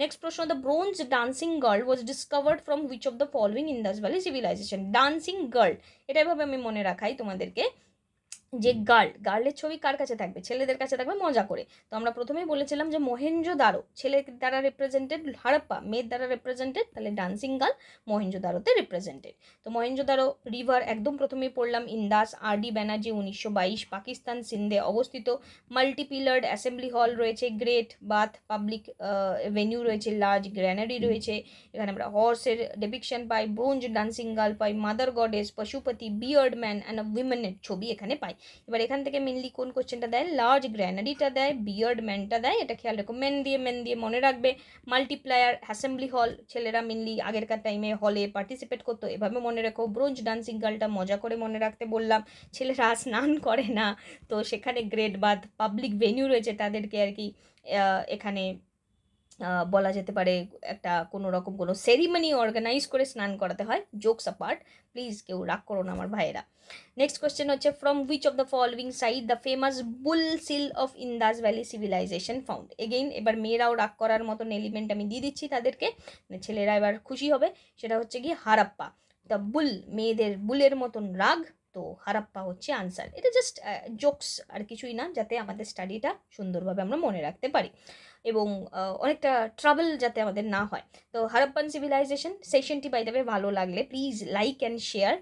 নেক্সট প্রশ্ন, the bronze dancing girl was discovered from which of the following Indus valley civilisation? Dancing girl, এটা এভাবে আমি মনে রাখাই তোমাদেরকে, যে গার্লের ছবি কার কাছে থাকবে? ছেলেদের কাছে থাকবে, মজা করে। তো আমরা প্রথমেই বলেছিলাম যে মহেঞ্জোদারো ছেলের দ্বারা রিপ্রেজেন্টেড, হারাপ্পা মেয়ের দ্বারা রিপ্রেজেন্টেড, তাহলে ডান্সিং গার্ল মহেঞ্জোদারোতে রিপ্রেজেন্টেড। তো মহেঞ্জোদারো রিভার একদম প্রথমেই পড়লাম, ইন্দাস, RD ব্যানার্জি 1922, পাকিস্তান সিন্ধে অবস্থিত। মাল্টিপিলার্ড অ্যাসেম্বলি হল রয়েছে, গ্রেট বাথ পাবলিক ভেনিউ রয়েছে, লার্জ গ্র্যানারি রয়েছে। এখানে আমরা হর্সের ডেপিকশন পাই, ব্রোঞ্জ ডান্সিং গার্ল পাই, mother goddess, Pashupati, bearded man and উইমেনের ছবি এখানে পাই। এবার এখান থেকে মেনলি কোন কোশ্চেনটা দেয়? লার্জ গ্র্যানারিটা দেয়, বিয়ার্ড ম্যানটা দেয়, এটা খেয়াল রেখো, মেন দিয়ে মনে রাখবে। মাল্টিপ্লায়ার অ্যাসেম্বলি হল, ছেলেরা মেনলি আগেরকার টাইমে হলে পার্টিসিপেট করতো, এভাবে মনে রেখো। ব্রোঞ্জ ডান্সিং গার্লটা মজা করে মনে রাখতে বললাম, ছেলেরা স্নান করে না, তো সেখানে গ্রেট বাথ পাবলিক ভেনিউ রয়েছে, তাদেরকে আর কি এখানে বলা যেতে পারে একটা কোনো রকম কোনো সেরিমনি অর্গানাইজ করে স্নান করাতে হয়। জোকস অ্যাপার্ট, প্লিজ কেউ রাগ করো না আমার ভাইয়েরা। নেক্সট কোয়েশ্চেন হচ্ছে, from which of the following site the famous bull seal of Indus valley civilisation found? Again এবার মেয়েরাও রাগ করার মতন এলিমেন্ট আমি দিয়ে দিচ্ছি তাদেরকে, ছেলেরা এবার খুশি হবে। সেটা হচ্ছে কি হারাপ্পা। দ্য বুল, মেয়েদের বুলের মতন রাগ, তো হারাপ্পা হচ্ছে আনসার। এটা জাস্ট জোকস আর কিছুই না, যাতে আমাদের স্টাডিটা সুন্দরভাবে আমরা মনে রাখতে পারি এবং অনেকটা ট্রাভেল যাতে আমাদের না হয়। তো Harappan civilisation সেশনটি by the way ভালো লাগলে প্লিজ লাইক অ্যান্ড শেয়ার,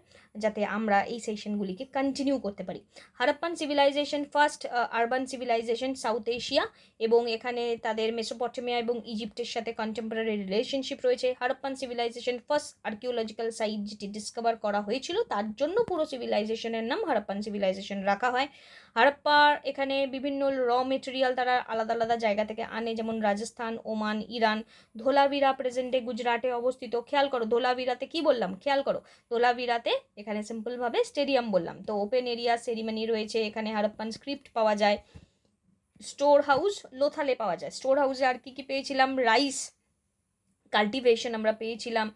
যাতে আমরা এই সেশনগুলিকে কন্টিনিউ করতে পারি। Harappan civilisation first urban civilisation south Asia, এবং এখানে তাদের মেসোপটেমিয়া এবং ইজিপ্টের সাথে কন্টেম্পোরারি রিলেশনশিপ রয়েছে। Harappan civilisation first archaeological site যেটি ডিসকভার করা হয়েছিল, তার জন্য পুরো সিভিলাইজেশনের নাম হারাপ্পান সিভিলাইজেশন রাখা হয়। হারাপ্পার এখানে বিভিন্ন র মেটেরিয়াল তারা আলাদা আলাদা জায়গা থেকে আনে, যেমন রাজস্থান, ওমান, ইরান। ধোলাভিরা প্রেজেন্টে গুজরাটে অবস্থিত। খেয়াল করো ধোলাভিরাতে কি বললাম, খেয়াল করো ধোলাভিরাতে এখানে সিম্পলভাবে স্টেডিয়াম বললাম। তো ওপেন এরিয়া সেরিমনি রয়েছে, এখানে হারাপ্পান স্ক্রিপ্ট পাওয়া যায়। স্টোর হাউস লোথালে পাওয়া যায়। স্টোর হাউসে আর কি পেয়েছিলাম? রাইস কাল্টিভেশন আমরা পেয়েছিলাম,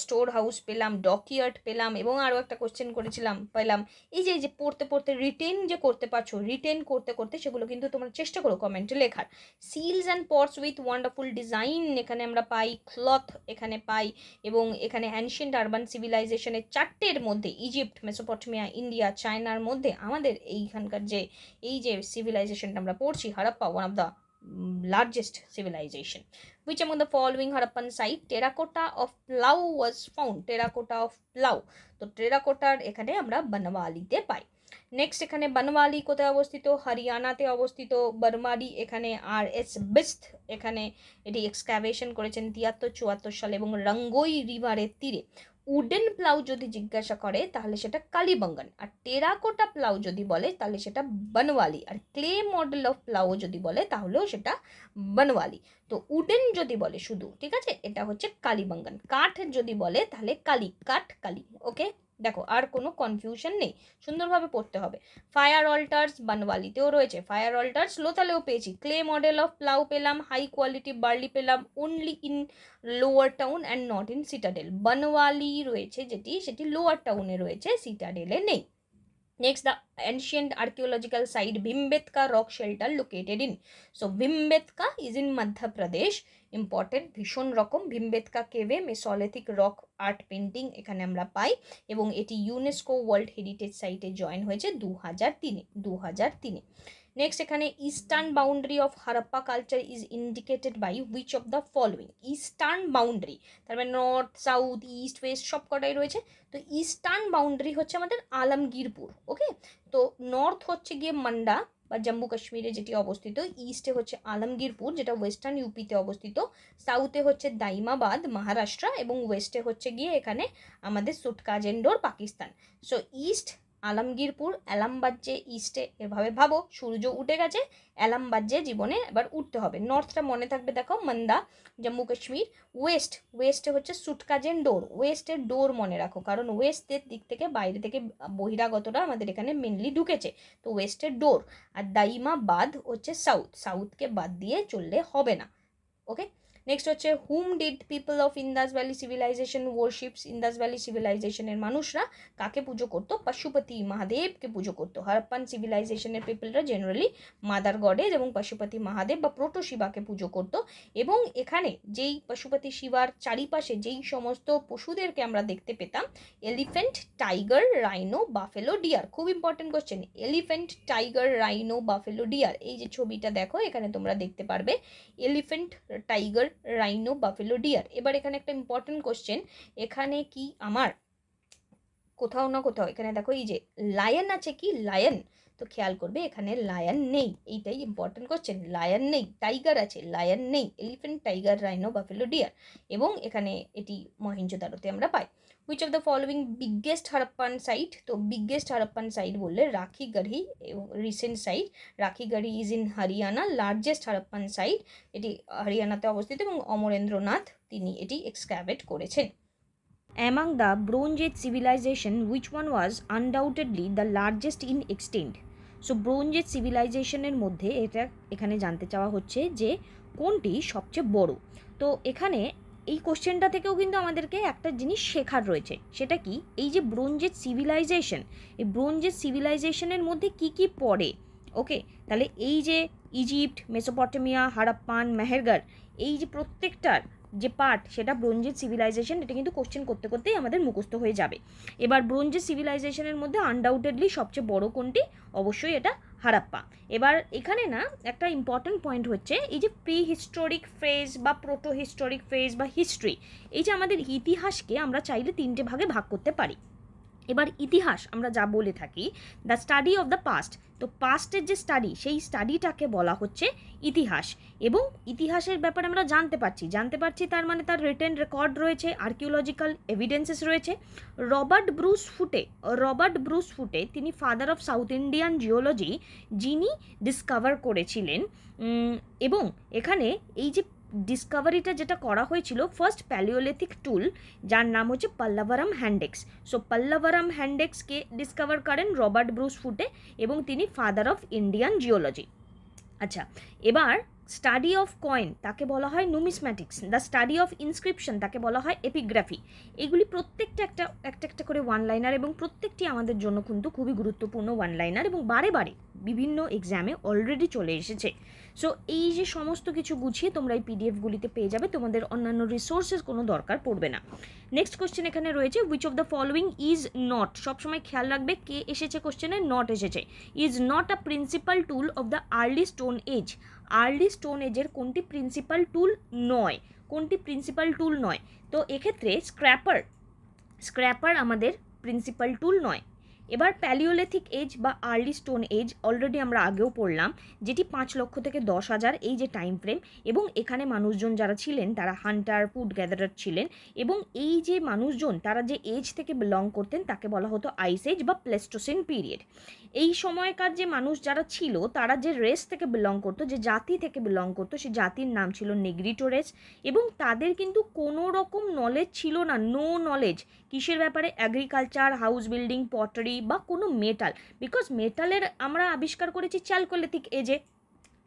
স্টোর হাউস পেলাম, ডকইয়ার্ড পেলাম, এবং আরও একটা কোশ্চেন করেছিলাম পেলাম। এই যে পড়তে পড়তে রিটেন যে করতে পারছো, রিটেন করতে করতে সেগুলো কিন্তু তোমরা চেষ্টা করো কমেন্টে লেখার। Seals and pots with wonderful design এখানে আমরা পাই, ক্লথ এখানে পাই, এবং এখানে অ্যানশিয়েন্ট আরবান সিভিলাইজেশনের 4টের মধ্যে ইজিপ্ট, মেসোপটেমিয়া, ইন্ডিয়া, চায়নার মধ্যে আমাদের এইখানকার যে এই যে সিভিলাইজেশনটা আমরা পড়ছি Harappa, one of the largest civilization. Which among the following Harappan site terracotta of plough was found? Terracotta of plough, তো টেরাকোটার এখানে আমরা বনওয়ালিতে পাই। নেক্সট এখানে বনওয়ালি কোথায় অবস্থিত? হরিয়ানাতে অবস্থিত। বরমারি এখানে আর এস বিস্ত এখানে এটি এক্সক্যাভেশন করেছেন 73-74 সালে এবং রঙ্গোই রিভারের তীরে। উডেন প্লাউ যদি জিজ্ঞাসা করে তাহলে সেটা কালীবঙ্গন, আর টেরাকোটা প্লাউ যদি বলে তাহলে সেটা বনওয়ালি, আর ক্লে মডেল অফ প্লাউ যদি বলে তাহলেও সেটা বনওয়ালি। তো উডেন যদি বলে শুধু, ঠিক আছে, এটা হচ্ছে কালীবঙ্গন। কাঠ যদি বলে তাহলে কালি, কাঠ কালি। ওকে, দেখো আর কোনো কনফিউশন নেই, সুন্দরভাবে পড়তে হবে। ফায়ার অল্টার্স বনওয়ালিতেও রয়েছে, ফায়ার অল্টার্স লোথালেও পেয়েছি, ক্লে মডেল অফ প্লাউ পেলাম, হাই কোয়ালিটি বার্লি পেলাম, only in lower town and not in citadel. Banawali রয়েছে যেটি, সেটি লোয়ার টাউনে রয়েছে, সিটাডেলে নেই। Next, the ancient archaeological site Bhimbetka rock shelter located in. So Bhimbetka is in Madhya Pradesh. Important ভীষণ রকম। ভীমবেতকা কেভে মেসোলিথিক রক আর্ট পেন্টিং এখানে আমরা পাই এবং এটি ইউনেস্কো ওয়ার্ল্ড হেরিটেজ সাইটে জয়েন হয়েছে 2003। নেক্সট এখানে eastern boundary of Harappa culture is indicated by which of the following? Eastern boundary তার মানে নর্থ সাউথ ইস্ট ওয়েস্ট সব কটাই রয়েছে। তো ইস্টার্ন বাউন্ডারি হচ্ছে আমাদের আলমগীরপুর। ওকে, তো নর্থ হচ্ছে গিয়ে মান্ডা বা জম্মু কাশ্মীরে যেটি অবস্থিত, ইস্টে হচ্ছে আলমগীরপুর যেটা ওয়েস্টার্ন ইউপিতে অবস্থিত, সাউথে হচ্ছে দাইমাবাদ মহারাষ্ট্র এবং ওয়েস্টে হচ্ছে গিয়ে এখানে আমাদের সুটকাজেন্ডোর পাকিস্তান। সো ইস্ট আলমগীরপুর, অ্যালাম বাজছে ইস্টে, এভাবে ভাবো সূর্য উঠে গেছে, অ্যালাম বাজছে জীবনে এবার উঠতে হবে। নর্থটা মনে থাকবে দেখো মন্দা জম্মু কাশ্মীর, ওয়েস্টে হচ্ছে সুটকাজেন্ডোর, ওয়েস্টের ডোর মনে রাখো কারণ ওয়েস্টের দিক থেকে বাইরে থেকে বহিরাগতরা আমাদের এখানে মেনলি ঢুকেছে, তো ওয়েস্টের ডোর। আর দাইমাবাদ হচ্ছে সাউথকে বাদ দিয়ে চললে হবে না। ওকে, নেক্সট হচ্ছে whom did people of Indus valley civilisation worships? Indus valley সিভিলাইজেশনের মানুষরা কাকে পুজো করতো? পশুপতি মহাদেবকে পুজো করতো। হারাপ্পান সিভিলাইজেশনের পিপলরা জেনারেলি মাদার গডেজ এবং পশুপতি মহাদেব বা প্রোটো শিবাকে পুজো করতো। এবং এখানে যেই পশুপতি শিবার চারিপাশে যেই সমস্ত পশুদেরকে আমরা দেখতে পেতাম, elephant, tiger, rhino, buffalo, deer. খুব important question, elephant, tiger, rhino, buffalo, deer. এই যে ছবিটা দেখো এখানে তোমরা দেখতে পারবে elephant, tiger, rhino, buffalo, deer. এবার এখানে একটা ইম্পর্টেন্ট কোশ্চেন, এখানে কি আমার কোথাও না কোথাও এখানে দেখো এই যে লায়ন আছে কি? লায়ন, তো খেয়াল করবে এখানে লায়ন নেই, এইটাই ইম্পর্টেন্ট কোশ্চেন। লায়ন নেই, টাইগার আছে, লায়ন নেই, elephant, tiger, rhino, buffalo, deer. এবং এখানে এটি মহেঞ্জোদারোতে আমরা পাই। Which of the following biggest Harappan site? তো বিগেস্ট হারাপ্পান সাইট বললে রাখিগড়ি এবং recent site. Rakhigarhi is in Haryana, largest Harappan site, এটি হরিয়ানাতে অবস্থিত এবং অমরেন্দ্রনাথ তিনি এটি এক্সক্যাভেট করেছেন। Among the Bronze Age civilization, which one was undoubtedly the largest in extent? So Bronze Age civilization এর মধ্যে এটা এখানে জানতে চাওয়া হচ্ছে যে কোনটি সবচেয়ে বড়। তো এখানে এই কোশ্চেনটা থেকেও কিন্তু আমাদেরকে একটা জিনিস শেখার রয়েছে, সেটা কি? এই যে ব্রোঞ্জ এজ সিভিলাইজেশন, এই ব্রোঞ্জ এজ সিভিলাইজেশনের মধ্যে কি কি পড়ে? ওকে, তাহলে এই যে ইজিপ্ট, মেসোপটেমিয়া, হারাপ্পান, মেহেরগড়, এই যে প্রত্যেকটার যে পার্ট সেটা ব্রোঞ্জেজ সিভিলাইজেশন, এটা কিন্তু কোশ্চেন করতে করতেই আমাদের মুখস্থ হয়ে যাবে। এবার ব্রোঞ্জেজ সিভিলাইজেশনের মধ্যে আনডাউটেডলি সবচেয়ে বড় কোনটি? অবশ্যই এটা হারাপ্পা। এবার এখানে না একটা ইম্পর্টেন্ট পয়েন্ট হচ্ছে এই যে প্রি হিস্টোরিক ফেজ বা প্রোটো হিস্টোরিক ফেজ বা হিস্ট্রি, এই যে আমাদের ইতিহাসকে আমরা চাইলে 3টে ভাগে ভাগ করতে পারি। এবার ইতিহাস আমরা যা বলে থাকি the study of the past, তো পাস্টের যে স্টাডি সেই স্টাডিটাকে বলা হচ্ছে ইতিহাস। এবং ইতিহাসের ব্যাপারে আমরা জানতে পারছি তার মানে তার রিটেন রেকর্ড রয়েছে, আর্কিওলজিক্যাল এভিডেন্সেস রয়েছে। রবার্ট ব্রুস ফুটে তিনি father of south Indian geology, যিনি ডিসকভার করেছিলেন। এবং এখানে এই যে ডিসকভারিটা যেটা করা হয়েছিল ফার্স্ট প্যালিওলিথিক টুল, যার নাম হচ্ছে পল্লবরাম হ্যান্ডেক্স। সো পল্লবরাম হ্যান্ডেক্সকে ডিসকভার করেন রবার্ট ব্রুস ফুটে এবং তিনি ফাদার অফ ইন্ডিয়ান জিওলজি। আচ্ছা, এবার স্টাডি অফ কয়েন তাকে বলা হয় numismatics, the study of inscription তাকে বলা হয় এপিগ্রাফি। এগুলি প্রত্যেকটা একটা করে ওয়ান লাইনার এবং প্রত্যেকটি আমাদের জন্য কিন্তু খুবই গুরুত্বপূর্ণ ওয়ান লাইনার এবং বারে বিভিন্ন এক্সামে অলরেডি চলে এসেছে। সো এই যে সমস্ত কিছু গুছিয়ে তোমরা এই পিডিএফগুলিতে পেয়ে যাবে, তোমাদের অন্যান্য রিসোর্সেস কোনো দরকার পড়বে না। নেক্সট কোশ্চেন এখানে রয়েছে which of the following is not, সবসময় খেয়াল রাখবে কে এসেছে কোশ্চেনে, নট এসেছে। Is not a principal tool of the early stone age, early stone এজের কোনটি প্রিন্সিপাল টুল নয়, কোনটি প্রিন্সিপাল টুল নয়? তো এক্ষেত্রে স্ক্র্যাপার আমাদের প্রিন্সিপাল টুল নয়। এবার প্যালিওলিথিক এজ বা আর্লি স্টোন এজ অলরেডি আমরা আগেও পড়লাম, যেটি 5 লক্ষ থেকে 10,000 এই যে টাইম ফ্রেম, এবং এখানে মানুষজন যারা ছিলেন তারা হান্টার ফুড গ্যাদারার ছিলেন, এবং এই যে মানুষজন তারা যে এজ থেকে বিলং করতেন তাকে বলা হতো আইস এজ বা প্লেস্টোসিন পিরিয়ড। এই সময়কার যে মানুষ যারা ছিল তারা যে রেস থেকে বিলং করতো, যে জাতি থেকে বিলং করতো, সেই জাতির নাম ছিল নেগ্রিটো রেস, এবং তাদের কিন্তু কোনো রকম নলেজ ছিল না, নো নলেজ কিসের ব্যাপারে? অ্যাগ্রিকালচার, হাউস বিল্ডিং, পটারি বা কোনো মেটাল, বিকজ মেটালের আমরা আবিষ্কার করেছি চ্যালকোলিথিক এজে,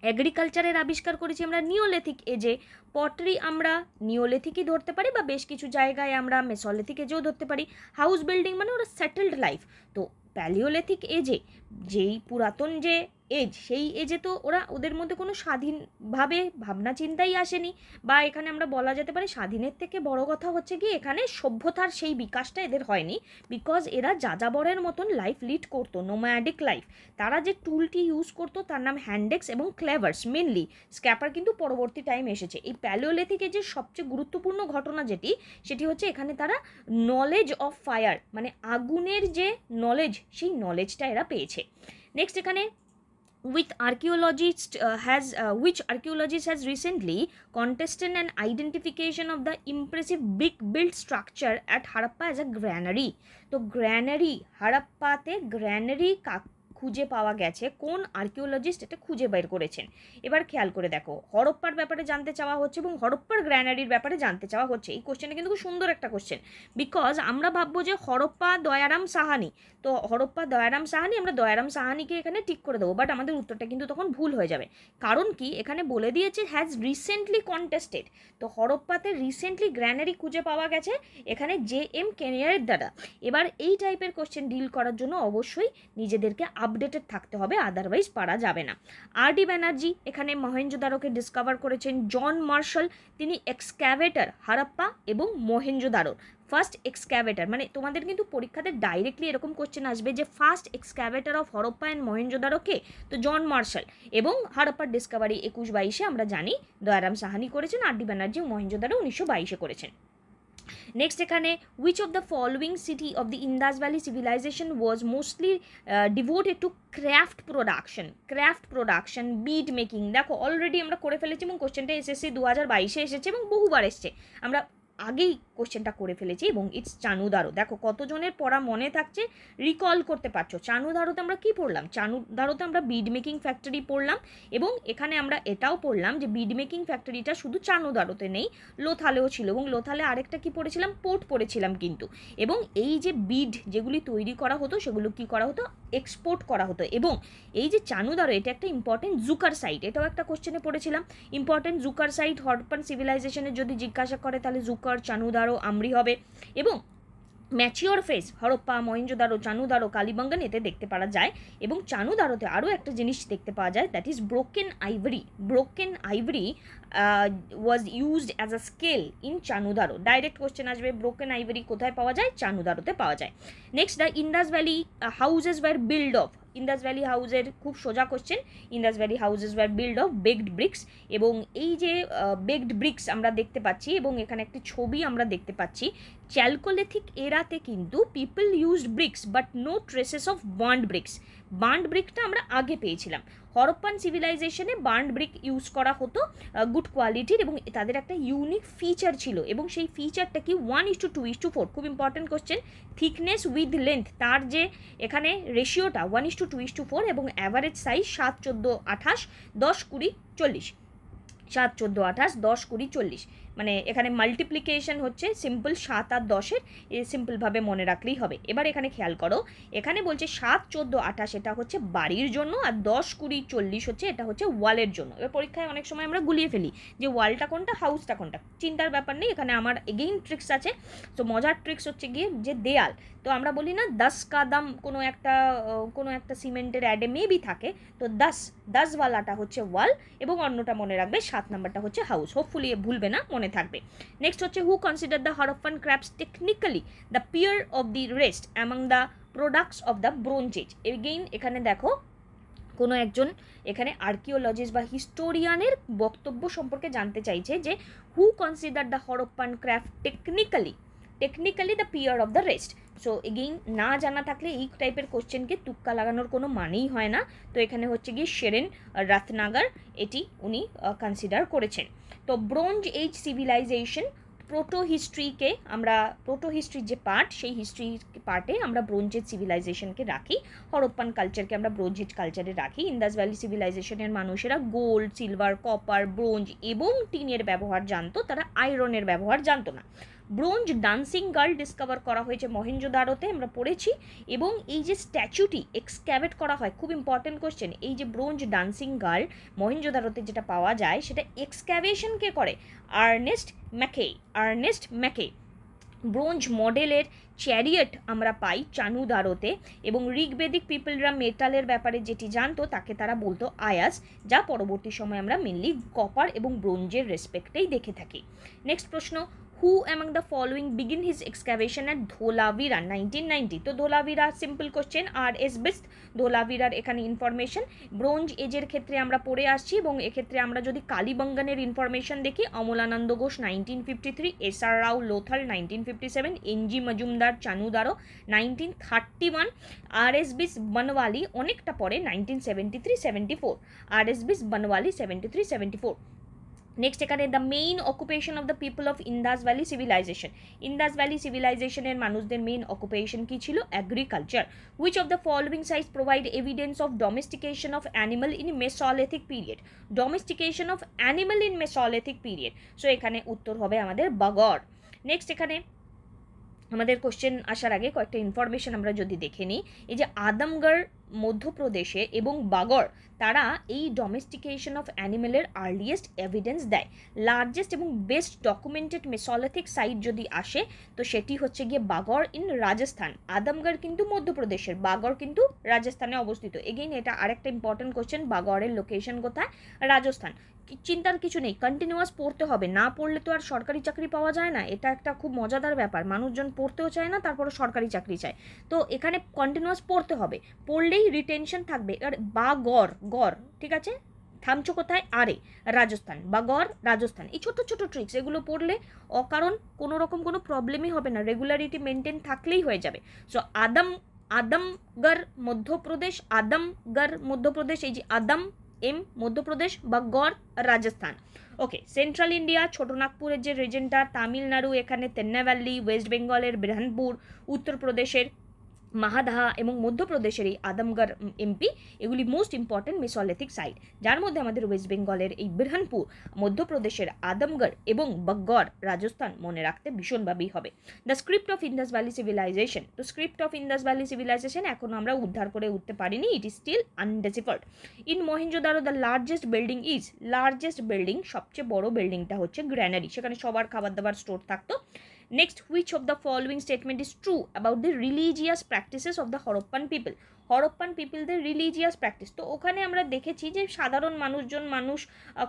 এগ্রিকালচারের আবিষ্কার করেছি আমরা নিওলিথিক এজে, পটারি আমরা নিওলিথিকই ধরতে পারি বা বেশ কিছু জায়গায় আমরা মেসোলিথিক এজেও ধরতে পারি। হাউস বিল্ডিং মানে ওরা সেটেলড লাইফ। তো প্যালিওলিথিক এজে যেই পুরাতন যে এজ, সেই এজে তো ওদের মধ্যে কোনো স্বাধীনভাবে ভাবনা চিন্তাই আসেনি, বা এখানে আমরা বলা যেতে পারে স্বাধীনের থেকে বড় কথা হচ্ছে কি এখানে সভ্যতার সেই বিকাশটা এদের হয়নি, বিকজ এরা যাযাবরের মতন লাইফ লিড করতো, নোম্যাডিক লাইফ। তারা যে টুলটি ইউজ করতো তার নাম হ্যান্ডেক্স এবং ক্লেভার্স মেনলি, স্ক্যাপার কিন্তু পরবর্তী টাইম এসেছে। এই প্যালিওলিথিক এজের সবচেয়ে গুরুত্বপূর্ণ ঘটনা সেটি হচ্ছে এখানে তারা নলেজ অফ ফায়ার মানে আগুনের যে নলেজ, সেই নলেজটা এরা পেয়েছে। নেক্সট এখানে which archaeologist has recently contested an identification of the impressive brick built structure at Harappa as a granary. তো গ্র্যানারি, হারাপ্পাতে গ্র্যানারি খুঁজে পাওয়া গেছে, কোন আর্কিওলজিস্ট এটা খুঁজে বের করেছেন? এবার খেয়াল করে দেখো, হরপ্পার ব্যাপারে জানতে চাওয়া হচ্ছে এবং হরপ্পার গ্র্যানারির ব্যাপারে জানতে চাওয়া হচ্ছে। এই কোশ্চেনটা কিন্তু খুব সুন্দর একটা কোশ্চেন, বিকজ আমরা ভাববো যে হরপ্পা দয়ারাম সাহানি, তো হরপ্পা দয়ারাম সাহানি, আমরা দয়ারাম সাহানিকে এখানে ঠিক করে দেবো, বাট আমাদের উত্তরটা কিন্তু তখন ভুল হয়ে যাবে। কারণ কি, এখানে বলে দিয়েছে হ্যাজ রিসেন্টলি কন্টেস্টেড, তো হরপ্পাতে রিসেন্টলি গ্র্যানারি খুঁজে পাওয়া গেছে এখানে JM কেনিয়ারের দ্বারা। এবার এই টাইপের কোশ্চেন ডিল করার জন্য অবশ্যই নিজেদেরকে আপডেটেড থাকতে হবে, আদারওয়াইজ পারা যাবে না। RD ব্যানার্জি এখানে মহেঞ্জোদারোকে ডিসকভার করেছেন। জন মার্শাল তিনি এক্সক্যাভেটর হারাপ্পা এবং মহেঞ্জোদারোর ফার্স্ট এক্সক্যাভেটর, মানে তোমাদের কিন্তু পরীক্ষাতে ডাইরেক্টলি এরকম কোশ্চেন আসবে যে first excavator of Harappa and মহেঞ্জোদারোকে, তো জন মার্শাল। এবং হরপ্পার ডিসকভারি 21-22 আমরা জানি দয়ারাম সাহানি করেছেন, RD ব্যানার্জি মহেঞ্জোদারো 1922 করেছেন। নেক্সট এখানে which of the following city of the Indus Valley civilization was mostly devoted to craft production, bead making? দেখো অলরেডি আমরা করে ফেলেছি এবং কোশ্চেনটা SSC 2022 এসেছে এবং বহুবার এসছে, আমরা আগেই কোশ্চেনটা করে ফেলেছি, এবং ইটস চানুদারো। দেখো কতজনের পড়া মনে থাকছে, রিকল করতে পারছো। চানুদারোতে আমরা কি পড়লাম? চানুদারোতে আমরা বিড মেকিং ফ্যাক্টরি পড়লাম, এবং এখানে আমরা এটাও পড়লাম যে বিড মেকিং ফ্যাক্টরিটা শুধু চানুদারোতে নেই, লোথালেও ছিল, এবং লোথালে আরেকটা কি পড়েছিলাম? পোর্ট পড়েছিলাম কিন্তু। এবং এই যে বিড যেগুলি তৈরি করা হতো সেগুলো কি করা হতো? এক্সপোর্ট করা হতো। এবং এই যে চানুদারো এটা একটা ইম্পর্টেন্ট জুকার সাইট, এটাও একটা কোশ্চেনে পড়েছিলাম, ইম্পর্টেন্ট জুকার সাইট হরপ্পান সিভিলাইজেশনের যদি জিজ্ঞাসা করে তাহলে জুকার, চানুদারো, আমরি হবে। এবং ম্যাচিওর ফেজ হরপ্পা, মহেঞ্জোদারো, চানুদারো, কালিবঙ্গন এতে দেখতে পাওয়া যায়। এবং চানুদারোতে আরও একটা জিনিস দেখতে পাওয়া যায়, that is broken ivory was used as a scale in Chanhudaro. Direct question আসবে, ব্রোকেন আইভরি কোথায় পাওয়া যায়? চানুদারোতে পাওয়া যায়। Next, the Indus valley houses were build of, Indus valley হাউসের খুব সোজা question, Indus valley houses were build of baked bricks. এবং এই যে বেকড ব্রিক্স আমরা দেখতে পাচ্ছি, এবং এখানে একটি ছবি আমরা দেখতে পাচ্ছি, চ্যালকোলিথিক এরাতে কিন্তু people used bricks but no traces of burnt bricks. Burnt ব্রিকটা আমরা আগে পেয়েছিলাম, হরপ্পান সিভিলাইজেশনে বার্নড ব্রিক ইউজ করা হতো গুড কোয়ালিটির, এবং তাদের একটা ইউনিক ফিচার ছিল, এবং সেই ফিচারটা কি? 1:2:4, খুব important question. Thickness with length, তার যে এখানে রেশিওটা 1:2:4, এবং অ্যাভারেজ সাইজ 7, 14, 28, 10, 20, 40, 7, 14, 28, 10, 20, 40, মানে এখানে মাল্টিপ্লিকেশন হচ্ছে সিম্পল 7 আর 10-এর, সিম্পলভাবে মনে রাখলেই হবে। এবার এখানে খেয়াল করো, এখানে বলছে 7, 14, 28 এটা হচ্ছে বাড়ির জন্য, আর 10, 20, 40 হচ্ছে এটা হচ্ছে ওয়ালের জন্য। এবার পরীক্ষায় অনেক সময় আমরা গুলিয়ে ফেলি যে ওয়ালটা কোনটা, হাউসটা কোনটা। চিন্তার ব্যাপার নেই, এখানে আমার এগেইন ট্রিক্স আছে। তো মজার ট্রিক্স হচ্ছে গিয়ে যে দেয়াল, তো আমরা বলি না 10 का দাম কোনো একটা সিমেন্টের অ্যাডে মেবি থাকে, তো 10 ওয়ালাটা হচ্ছে ওয়াল, এবং অন্যটা মনে রাখবে 7 নাম্বারটা হচ্ছে হাউস। হোপফুলি ভুলবে না, মনে থাকবে। নেক্সট হচ্ছে who consider the Harappan crafts technically the peer of the rest among the products of the bronze age. Again এখানে দেখো কোনো একজন এখানে আর্কিওলজিস্ট বা হিস্টোরিয়ানের বক্তব্য সম্পর্কে জানতে চাইছে যে who consider the Harappan craft technically the peer of the rest. So again না জানা থাকলে এই টাইপের কোশ্চেনকে তুক্কা লাগানোর কোনো মানেই হয় না। তো এখানে হচ্ছে গিয়ে শেরেন রাতনাগার এটি উনি কনসিডার করেছেন। তো ব্রোঞ্জ এজ সিভিলাইজেশন প্রোটো হিস্ট্রির যে পার্ট, সেই হিস্ট্রি পার্টে আমরা ব্রোঞ্জ এজ সিভিলাইজেশনকে রাখি, হরপ্পান কালচারকে আমরা ব্রোঞ্জ এজ কালচারে রাখি। ইন্দাস ভ্যালি সিভিলাইজেশনের মানুষেরা গোল্ড, সিলভার, কপার, ব্রোঞ্জ এবং টিনের ব্যবহার জানতো, তারা আয়রনের ব্যবহার জানতো না। ব্রোঞ্জ ডান্সিং গার্ল ডিসকভার করা হয়েছে মহেঞ্জোদারোতে, আমরা পড়েছি। এবং এই যে স্ট্যাচুটি এক্সক্যাভেট করা হয়, খুব ইম্পর্টেন্ট কোশ্চেন, এই যে ব্রোঞ্জ ডান্সিং গার্ল মহেঞ্জোদারোতে যেটা পাওয়া যায় সেটা এক্সক্যাভেশন কে করে? আর্নেস্ট ম্যাকে। ব্রোঞ্জ মডেলের চ্যারিয়েট আমরা পাই চানুদারোতে। এবং ঋগ্বেদিক পিপলরা মেটালের ব্যাপারে যেটি জানতো তাকে তারা বলতো আয়াস, যা পরবর্তী সময় আমরা মেনলি কপার এবং ব্রোঞ্জের রেসপেক্টেই দেখে থাকি। নেক্সট প্রশ্ন, who among the following begin his excavation at Dholavira 1990? তো Dholavira simple question, R S Bisht ধোলাভিরার এখানে ইনফরমেশন ব্রোঞ্জ এজের ক্ষেত্রে আমরা পড়ে আসছি। এবং এক্ষেত্রে আমরা যদি কালীবঙ্গানের ইনফরমেশন দেখি, Amalananda Ghosh 1953, S R Rao Lothal 1957, N G Majumdar Chanhudaro 1931, R S Bisht Banawali অনেকটা পরে 1973-74, R S Bisht Banawali 73-74। Next এখানে the main occupation of the people of Indus valley civilization. Indus valley সিভিলাইজেশনের মানুষদের মেইন অকুপেশন কী ছিল? Agriculture. Which of the following sites provide evidence of domestication of animal in mesolithic period? Domestication of animal in mesolithic period. So এখানে উত্তর হবে আমাদের বাগর। Next এখানে আমাদের কোশ্চেন আসার আগে কয়েকটা ইনফরমেশন আমরা যদি দেখে নিই, এই যে আদমগড় মধ্যপ্রদেশে এবং বাগড়, তারা এই ডোমেস্টিকেশন অফ অ্যানিমেলের আর্লিয়েস্ট এভিডেন্স দেয়। লার্জেস্ট এবং বেস্ট ডকুমেন্টেড মেসোলিথিক সাইট যদি আসে তো সেটি হচ্ছে গিয়ে বাগড় ইন রাজস্থান। আদমগড় কিন্তু মধ্যপ্রদেশের, বাগড় কিন্তু রাজস্থানে অবস্থিত। এগেইন এটা আরেকটা ইম্পর্টেন্ট কোশ্চেন, বাগড়ের লোকেশন কোথায়? রাজস্থান। চিন্তার কিছু নেই, কন্টিনিউয়াস পড়তে হবে, না পড়লে তো আর সরকারি চাকরি পাওয়া যায় না। এটা একটা খুব মজাদার ব্যাপার, মানুষজন পড়তেও চায় না, তারপরে সরকারি চাকরি চায়। তো এখানে কন্টিনিউয়াস পড়তে হবে, পড়লেই রিটেনশন থাকবে। আর বা গড়, ঠিক আছে, থামছো কোথায়? আরে রাজস্থান, বা গড় রাজস্থান। এই ছোট ছোট ট্রিক্স এগুলো পড়লে অকারণ কোনো রকম কোনো প্রবলেমই হবে না, রেগুলারিটি মেনটেন থাকলেই হয়ে যাবে। সো আদমগড় মধ্যপ্রদেশ, এই যে আদম এম মধ্যপ্রদেশ বা গড় রাজস্থান। ওকে, সেন্ট্রাল ইন্ডিয়া ছোটনাগপুরের যে রিজনটা, তামিলনাড়ু এখানে তেন্নাভ্যালি, ওয়েস্ট বেঙ্গলের বিরহানপুর, উত্তরপ্রদেশের মাহাদাহা এবং মধ্যপ্রদেশের এই আদমগড় এমপি, এগুলি মোস্ট ইম্পর্টেন্ট মেসোলিথিক সাইট, যার মধ্যে আমাদের ওয়েস্ট বেঙ্গলের এই বিরহানপুর, মধ্যপ্রদেশের আদমগড় এবং বাগড় রাজস্থান মনে রাখতে ভীষণভাবেই হবে। The script of Indus valley civilisation. তো script of Indus valley civilization এখনও আমরা উদ্ধার করে উঠতে পারিনি, it is still undeciphered. In Mohenjodaro the largest building, সবচেয়ে বড় বিল্ডিংটা হচ্ছে গ্র্যানারি, সেখানে সবার খাবার দাবার স্টোর থাকতো। Next, which of the following statement is true about the religious practices of the Harappan people? Harappan পিপলদের রিলিজিয়াস প্র্যাকটিস, তো ওখানে আমরা দেখেছি যে সাধারণ মানুষ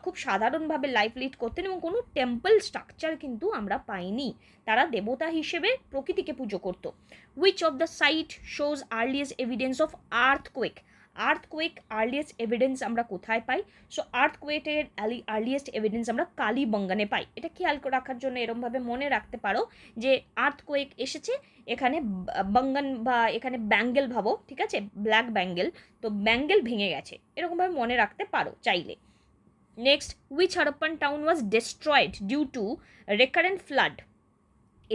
খুব সাধারণভাবে লাইফ লিড করতেন এবং কোনো টেম্পল স্ট্রাকচার কিন্তু আমরা পাইনি, তারা দেবতা হিসেবে প্রকৃতিকে পুজো করত। Which of the site shows earliest evidence of earthquake earliest evidence আমরা কোথায় পাই? সো আর্থকোয়েকের আর্লিয়েস্ট এভিডেন্স আমরা কালীবঙ্গানে পাই। এটা খেয়াল রাখার জন্য এরমভাবে মনে রাখতে পারো যে আর্থকোয়েক এসেছে এখানে বঙ্গান বা এখানে ব্যাঙ্গেল ভাবো, ঠিক আছে, ব্ল্যাক ব্যাঙ্গেল, তো ব্যাঙ্গেল ভেঙে গেছে, এরকমভাবে মনে রাখতে পারো চাইলে। Next, which Harappan town was destroyed due to recurrent flood?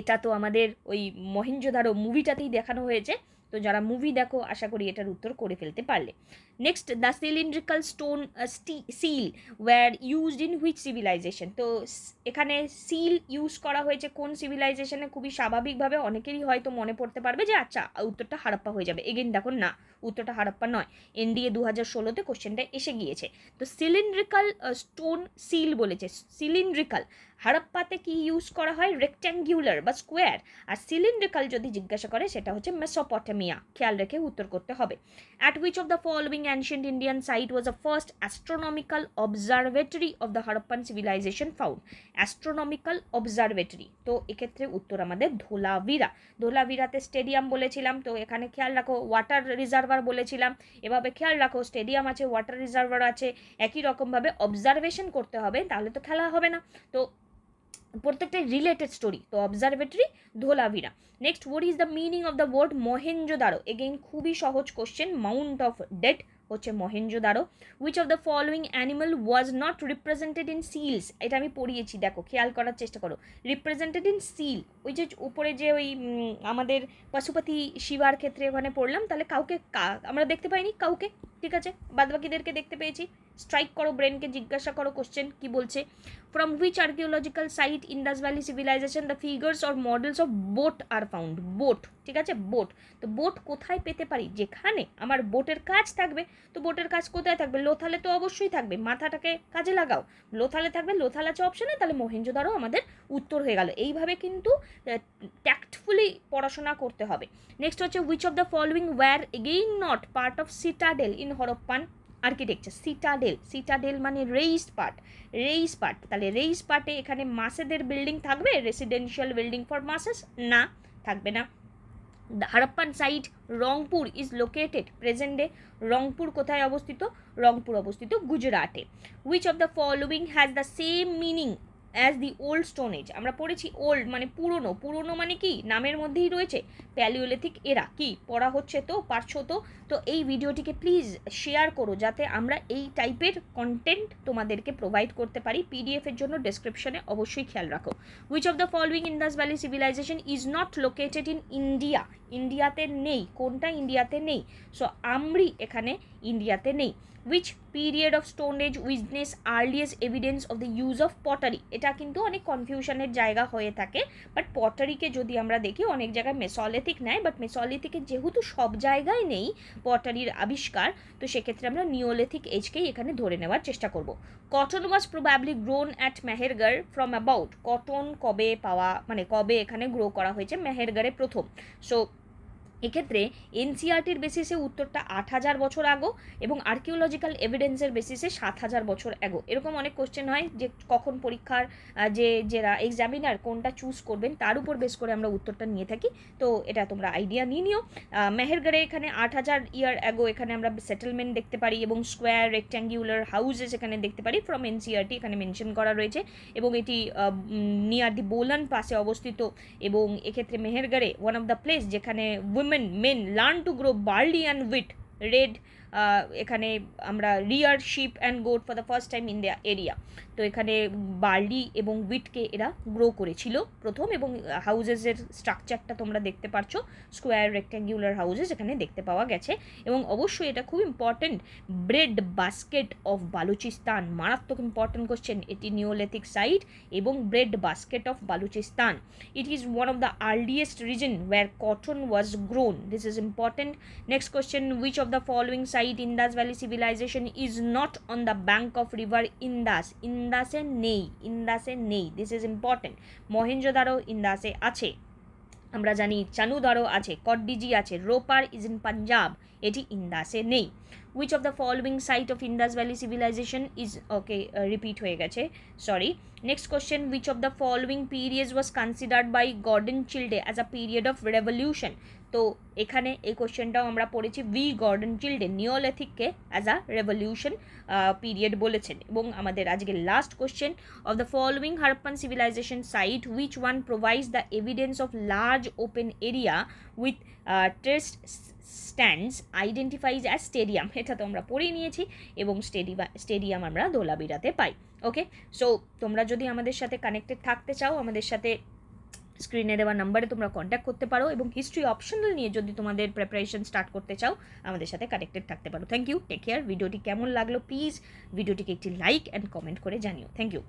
এটা তো আমাদের ওই মহেঞ্জোদারো মুভিটাতেই দেখানো হয়েছে, তো যারা মুভি দেখো আশা করি এটার উত্তর করে ফেলতে পারলে। Next, the cylindrical stone seal were used in which civilisation? তো এখানে সিল ইউজ করা হয়েছে কোন সিভিলাইজেশনে? খুবই স্বাভাবিকভাবে অনেকেরই হয়তো মনে পড়তে পারবে যে আচ্ছা উত্তরটা হারাপ্পা হয়ে যাবে। এগেন দেখো না, উত্তরটা হারাপ্পা নয়, NDA 2016-তে কোশ্চেনটা এসে গিয়েছে। তো সিলিন্ড্রিক্যাল স্টোন সিল বলেছে, সিলিন্ড্রিক্যাল। হারাপ্পাতে কি ইউজ করা হয়? রেক্ট্যাঙ্গুলার বা স্কোয়ার। আর সিলিন্ড্রিক্যাল যদি জিজ্ঞাসা করে সেটা হচ্ছে মেসোপটেমিয়া, খেয়াল রেখে উত্তর করতে হবে। At which of the following ancient Indian site was the first astronomical observatory of the Harappan civilization found? Astronomical observatory, তো এক্ষেত্রে উত্তর আমাদের ধোলাভিরা। ধোলাভিরাতে স্টেডিয়াম বলেছিলাম, তো এখানে খেয়াল রাখো ওয়াটার রিজার্ভার বলেছিলাম, এভাবে খেয়াল রাখো স্টেডিয়াম আছে, ওয়াটার রিজার্ভার আছে, একই রকমভাবে অবজারভেশন করতে হবে, তাহলে তো খেলা হবে না। তো প্রত্যেকটা রিলেটেড স্টোরি, তো observatory Dholavira. Next, what is the meaning of the word Mohenjodaro? Again খুবই সহজ কোশ্চেন, মাউন্ট অফ ডেট হচ্ছে Mohenjodaro. Which of the following animal was not represented in seals? এটা আমি পড়িয়েছি, দেখো খেয়াল করার চেষ্টা করো। রিপ্রেজেন্টেড ইন সিল, ওই যে উপরে যে ওই আমাদের পশুপতি শিবার ক্ষেত্রে ওখানে পড়লাম, তাহলে কাউকে আমরা দেখতে পাইনি, কাউকে, ঠিক আছে, বাদবাকিদেরকে দেখতে পেয়েছি। স্ট্রাইক করো ব্রেনকে, জিজ্ঞাসা করো কোশ্চেন কি বলছে। From which archaeological site Indus valley civilisation the figures or models of boat are found? Boat, ঠিক আছে, বোট। তো বোট কোথায় পেতে পারি? যেখানে আমার বোটের কাজ থাকবে। তো বোটের কাজ কোথায় থাকবে? লোথালে তো অবশ্যই থাকবে, মাথাটাকে কাজে লাগাও, লোথালে থাকবে, লোথাল আছে অপশানে, তাহলে মহেঞ্জোদারো আমাদের উত্তর হয়ে গেল। এইভাবে কিন্তু ট্যাক্টফুলি পড়াশোনা করতে হবে। নেক্সট হচ্ছে, which of the following were again not part of citadel in Harappan architecture? Citadel, citadel মানে রেইসড পার্ট, রেইস পার্ট, তাহলে রেইস পার্টে এখানে মাসেদের বিল্ডিং থাকবে, রেসিডেন্সিয়াল বিল্ডিং ফর মাসেস? না, থাকবে না। The Harappan site Rangpur is located present day? Rangpur কোথায় অবস্থিত? রংপুর অবস্থিত গুজরাটে। Which of the following has the same meaning as the old stone age? আমরা পড়েছি ওল্ড মানে পুরনো, পুরনো মানে কি নামের মধ্যেই রয়েছে, প্যালিওলিথিক এরা, কি পড়া হচ্ছে তো, পারছো তো? তো এই ভিডিওটিকে প্লিজ শেয়ার করো যাতে আমরা এই টাইপের কন্টেন্ট তোমাদেরকে প্রোভাইড করতে পারি। পিডিএফ এর জন্য ডেসক্রিপশনে অবশ্যই খেয়াল রাখো। Which of the following Indus valley civilisation is not located in India? ইন্ডিয়াতে নেই, কোনটা ইন্ডিয়াতে নেই? সো আমরি এখানে ইন্ডিয়াতে নেই। Which period of stone age witness earliest evidence of the use of pottery? এটা কিন্তু অনেক কনফিউশনের জায়গা হয়ে থাকে, বাট পটারিকে যদি আমরা দেখি অনেক জায়গায় মেসোলিথিক নেয়, বাট মেসোলিথিকে যেহেতু সব জায়গায় নেই পটারির আবিষ্কার, তো সেক্ষেত্রে আমরা নিওলিথিক এজকেই এখানে ধরে নেওয়ার চেষ্টা করব। Cotton was probably grown at Mehrgarh from about? Cotton কবে পাওয়া, মানে কবে এখানে গ্রো করা হয়েছে? মেহেরগড়ে প্রথম। সো এক্ষেত্রে এনসিআরটির বেসিসে উত্তরটা 8000 বছর আগো এবং আর্কিওলজিক্যাল এভিডেন্সের বেসিসে 7000 বছর আগো। এরকম অনেক কোশ্চেন হয় যে কখন পরীক্ষার যারা এক্সামিনার কোনটা চুজ করবেন তার উপর বেস করে আমরা উত্তরটা নিয়ে থাকি, তো এটা তোমরা আইডিয়া নিয়ে নিও। মেহেরগড়ে এখানে 8000 ইয়ার আগো এখানে আমরা সেটেলমেন্ট দেখতে পারি এবং স্কোয়ার রেক্ট্যাঙ্গুলার হাউসেস এখানে দেখতে পারি ফ্রম এনসিআরটি, এখানে মেনশন করা রয়েছে এবং এটি নিয়ার দি বোলান পাসে অবস্থিত। এবং এক্ষেত্রে মেহেরগড়ে ওয়ান অফ দ্য প্লেস যেখানে men learn to grow barley and wheat, red এখানে আমরা rear sheep and goat for the first time in the area. তো এখানে বার্লি এবং উইটকে এরা গ্রো করেছিল প্রথম, এবং হাউজেসের স্ট্রাকচারটা তোমরা দেখতে পাচ্ছ, স্কোয়ার রেক্ট্যাঙ্গুলার হাউজেস এখানে দেখতে পাওয়া গেছে। এবং অবশ্যই এটা খুব important, bread basket of Baluchistan, মারাত্মক ইম্পর্টেন্ট কোশ্চেন, এটি নিওলিথিক সাইট এবং bread basket of Baluchistan. It is one of the earliest region where cotton was grown, this is important. Next question, which of the following site Indus valley civilisation is not on the bank of river Indus? ইন্দাসে নেই, ইন্দাসে নেই, this is important. Mohenjodaro ইন্দাসে আছে, আমরা জানি চানুদারো আছে, কডডিজি আছে, রোপার ইজ ইন পাঞ্জাব, এটি ইন্দাসে নেই। Which of the following site of Indus valley civilisation is, okay repeat হয়ে গেছে, sorry. Next question, which of the following periods was considered by Gordon Childe as a period of revolution? তো এখানে এই কোশ্চেনটাও আমরা পড়েছি, ভি গর্ডন চিল্ডে নিওলিথিককে as a revolution period বলেছেন। এবং আমাদের আজকে last question, of the following Harappan civilization site which one provides the evidence of large open area with test stands identifies as stadium? এটা তো আমরা পড়ে নিয়েছি এবং স্টেডিয়াম আমরা ধোলাভিরাতে পাই। ওকে, সো তোমরা যদি আমাদের সাথে কানেক্টেড থাকতে চাও, আমাদের সাথে স্ক্রিনে দেওয়া নাম্বারে তোমরা কন্ট্যাক্ট করতে পারো এবং হিস্ট্রি অপশনাল নিয়ে যদি তোমাদের প্রিপারেশন স্টার্ট করতে চাও আমাদের সাথে কানেক্টেড থাকতে পারো। Thank you, take care. ভিডিওটি কেমন লাগলো প্লিজ ভিডিওটিকে একটি লাইক অ্যান্ড কমেন্ট করে জানিও। Thank you.